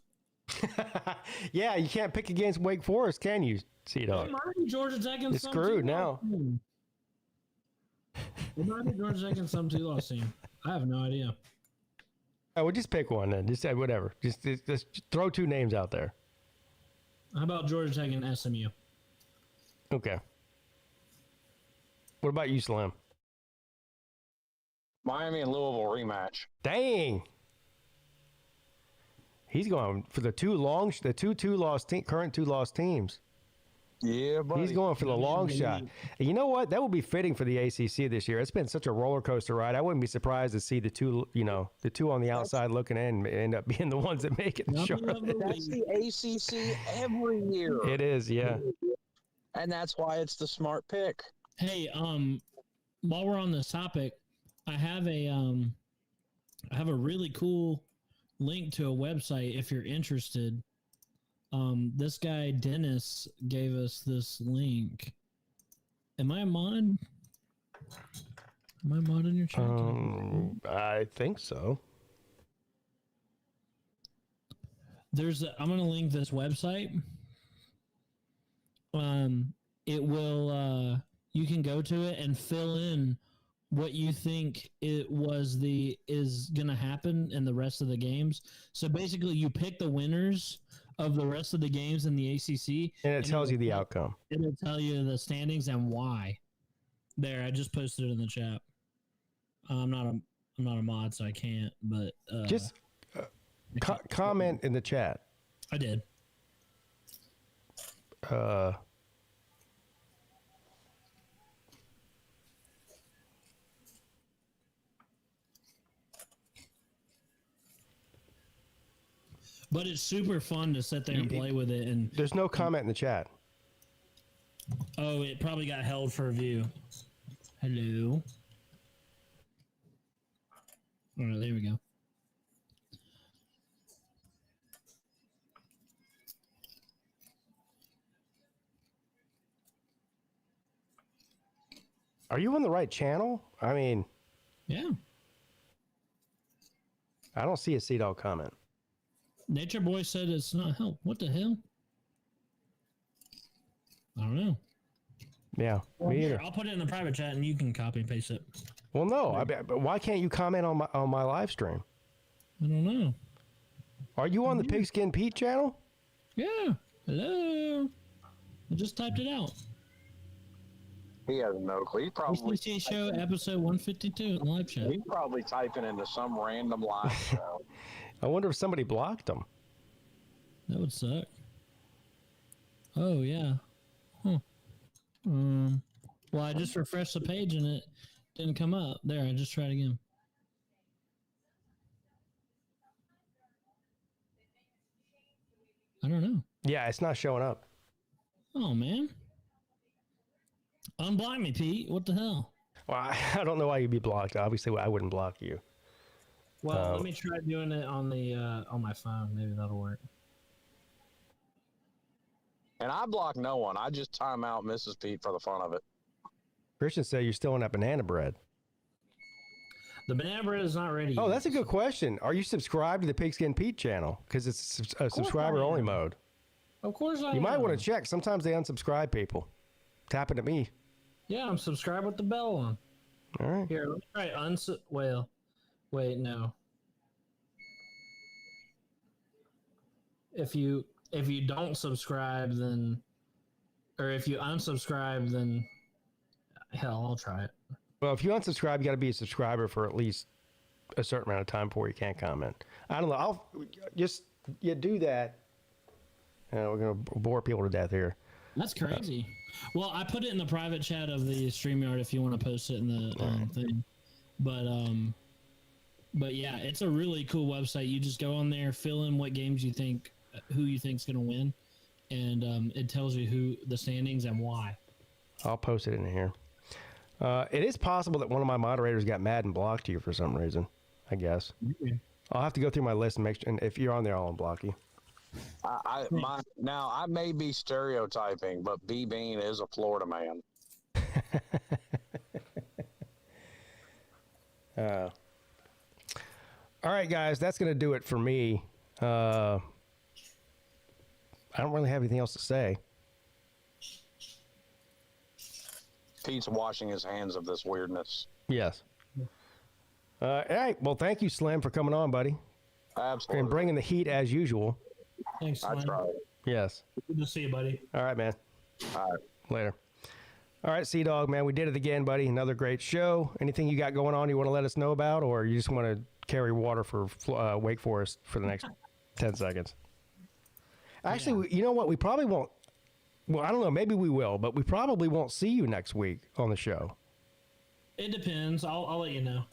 Yeah, you can't pick against Wake Forest, can you, Sea-Dog? It might be Georgia Tech and You're some screwed two-loss now. team. It might be Georgia Tech and some 2-loss team. I have no idea. Oh, well, just pick one then. Just say whatever. Just throw 2 names out there. How about Georgia Tech and SMU? Okay. What about you, Slim? Miami and Louisville rematch. Dang. He's going for the current 2-loss teams. Yeah, buddy. He's going for the long shot. And you know what? That will be fitting for the ACC this year. It's been such a roller coaster ride. I wouldn't be surprised to see the two on the outside looking in end up being the ones that make it. That's the ACC every year. It is, yeah. And that's why it's the smart pick. Hey, while we're on this topic, I have a really cool link to a website if you're interested. This guy Dennis gave us this link. Am I a mod? Am I a mod in your chat? I think so. I'm gonna link this website. It will you can go to it and fill in what you think is gonna happen in the rest of the games. So basically you pick the winners of the rest of the games in the ACC. And it tells you the outcome. It'll tell you the standings and why. There, I just posted it in the chat. I'm not a mod, so I can't, but just comment in the chat. I did. But it's super fun to sit there and play with it. And there's no comment in the chat. Oh, it probably got held for view. Hello. All right, there we go. Are you on the right channel? I mean, yeah. I don't see a Sea-Dog comment. Nature Boy said it's not help. What the hell? I don't know. Yeah, me either. I'll put it in the private chat and you can copy and paste it. Well, no. But why can't you comment on my live stream? I don't know. Are you on the PigskinPeete channel? Yeah. Hello. I just typed it out. He has no clue. He probably PCC show episode 152 in live chat. He's probably typing into some random live show. I wonder if somebody blocked him. That would suck. Oh yeah. Huh. Well, I just refreshed the page and it didn't come up. There, I just tried again. I don't know. Yeah, it's not showing up. Oh, man. Unblock me, Pete. What the hell? Well, I don't know why you'd be blocked. Obviously, I wouldn't block you. Well, let me try doing it on the on my phone. Maybe that'll work. And I block no one. I just time out Mrs. Pete for the fun of it. Christian said you're still on that banana bread. The banana bread is not ready. Oh, yet. that's a good question. Are you subscribed to the Pigskin Pete channel? Because it's a subscriber-only mode. Of course I am. You might want to check. Sometimes they unsubscribe people. It's happened to me. Yeah, I'm subscribed with the bell on. All right. Here, let me try wait, no. If you don't subscribe, then, or if you unsubscribe, then, hell, I'll try it. Well, if you unsubscribe, you got to be a subscriber for at least a certain amount of time before you can't comment. I don't know. I'll just do that. We're gonna bore people to death here. That's crazy. Well, I put it in the private chat of the StreamYard if you want to post it in the thing. But yeah, it's a really cool website. You just go on there, fill in what games you think, who you think's going to win, and it tells you who the standings and why. I'll post it in here. It is possible that one of my moderators got mad and blocked you for some reason, I guess. Mm-hmm. I'll have to go through my list and make sure, and if you're on there, I'll unblock you. Now, I may be stereotyping, but B Bean is a Florida man. All right, guys, that's going to do it for me. I don't really have anything else to say. Pete's washing his hands of this weirdness. Yes. All right. Well, thank you, Slim, for coming on, buddy. Absolutely. And bringing the heat as usual. Thanks, I Slim. tried. Yes. Good to see you, buddy. All right, man. All right. Later. All right, Sea-Dog, man, we did it again, buddy. Another great show. Anything you got going on you want to let us know about, or you just want to carry water for Wake Forest for the next 10 seconds? Actually, you know what? We probably won't. Well, I don't know. Maybe we will, but we probably won't see you next week on the show. It depends. I'll let you know.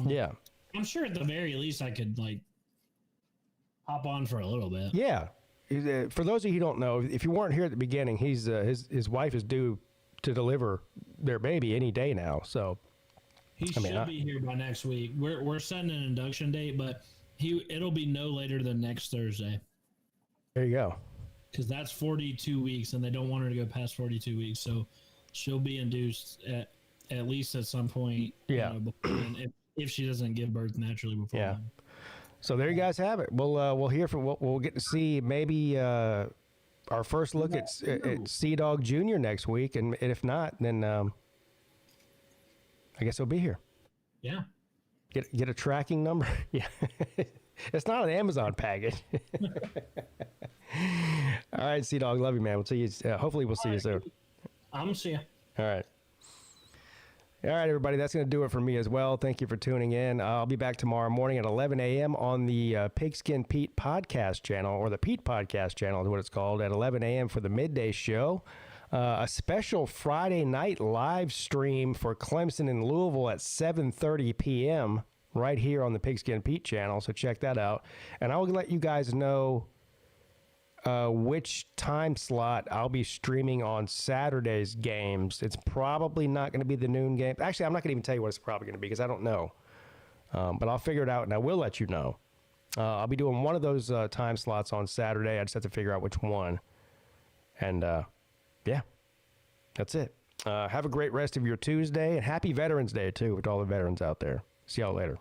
Yeah. I'm sure at the very least I could, hop on for a little bit. Yeah. For those of you who don't know, if you weren't here at the beginning, he's his wife is due to deliver their baby any day now. So he should be here by next week. We're setting an induction date, but it'll be no later than next Thursday. There you go. Because that's 42 weeks, and they don't want her to go past 42 weeks. So she'll be induced at least at some point. Yeah. If she doesn't give birth naturally before. Yeah. Then. So there you guys have it. We'll hear from. We'll get to see maybe our first look at Sea-Dog Jr. next week, and if not, then I guess he'll be here. Yeah. Get a tracking number. Yeah. It's not an Amazon package. All right, Sea-Dog, love you, man. We'll see you. Hopefully, we'll see you soon. I'm gonna see you. All right. All right, everybody, that's going to do it for me as well. Thank you for tuning in. I'll be back tomorrow morning at 11 a.m. on the Pigskin Pete podcast channel, or the Pete podcast channel is what it's called, at 11 a.m. for the midday show. A special Friday night live stream for Clemson and Louisville at 7:30 p.m. right here on the Pigskin Pete channel, so check that out. And I will let you guys know which time slot I'll be streaming on Saturday's games. It's probably not going to be the noon game. Actually, I'm not going to even tell you what it's probably going to be because I don't know. But I'll figure it out, and I will let you know. I'll be doing one of those time slots on Saturday. I just have to figure out which one. And, yeah, that's it. Have a great rest of your Tuesday, and happy Veterans Day, too, with all the veterans out there. See y'all later.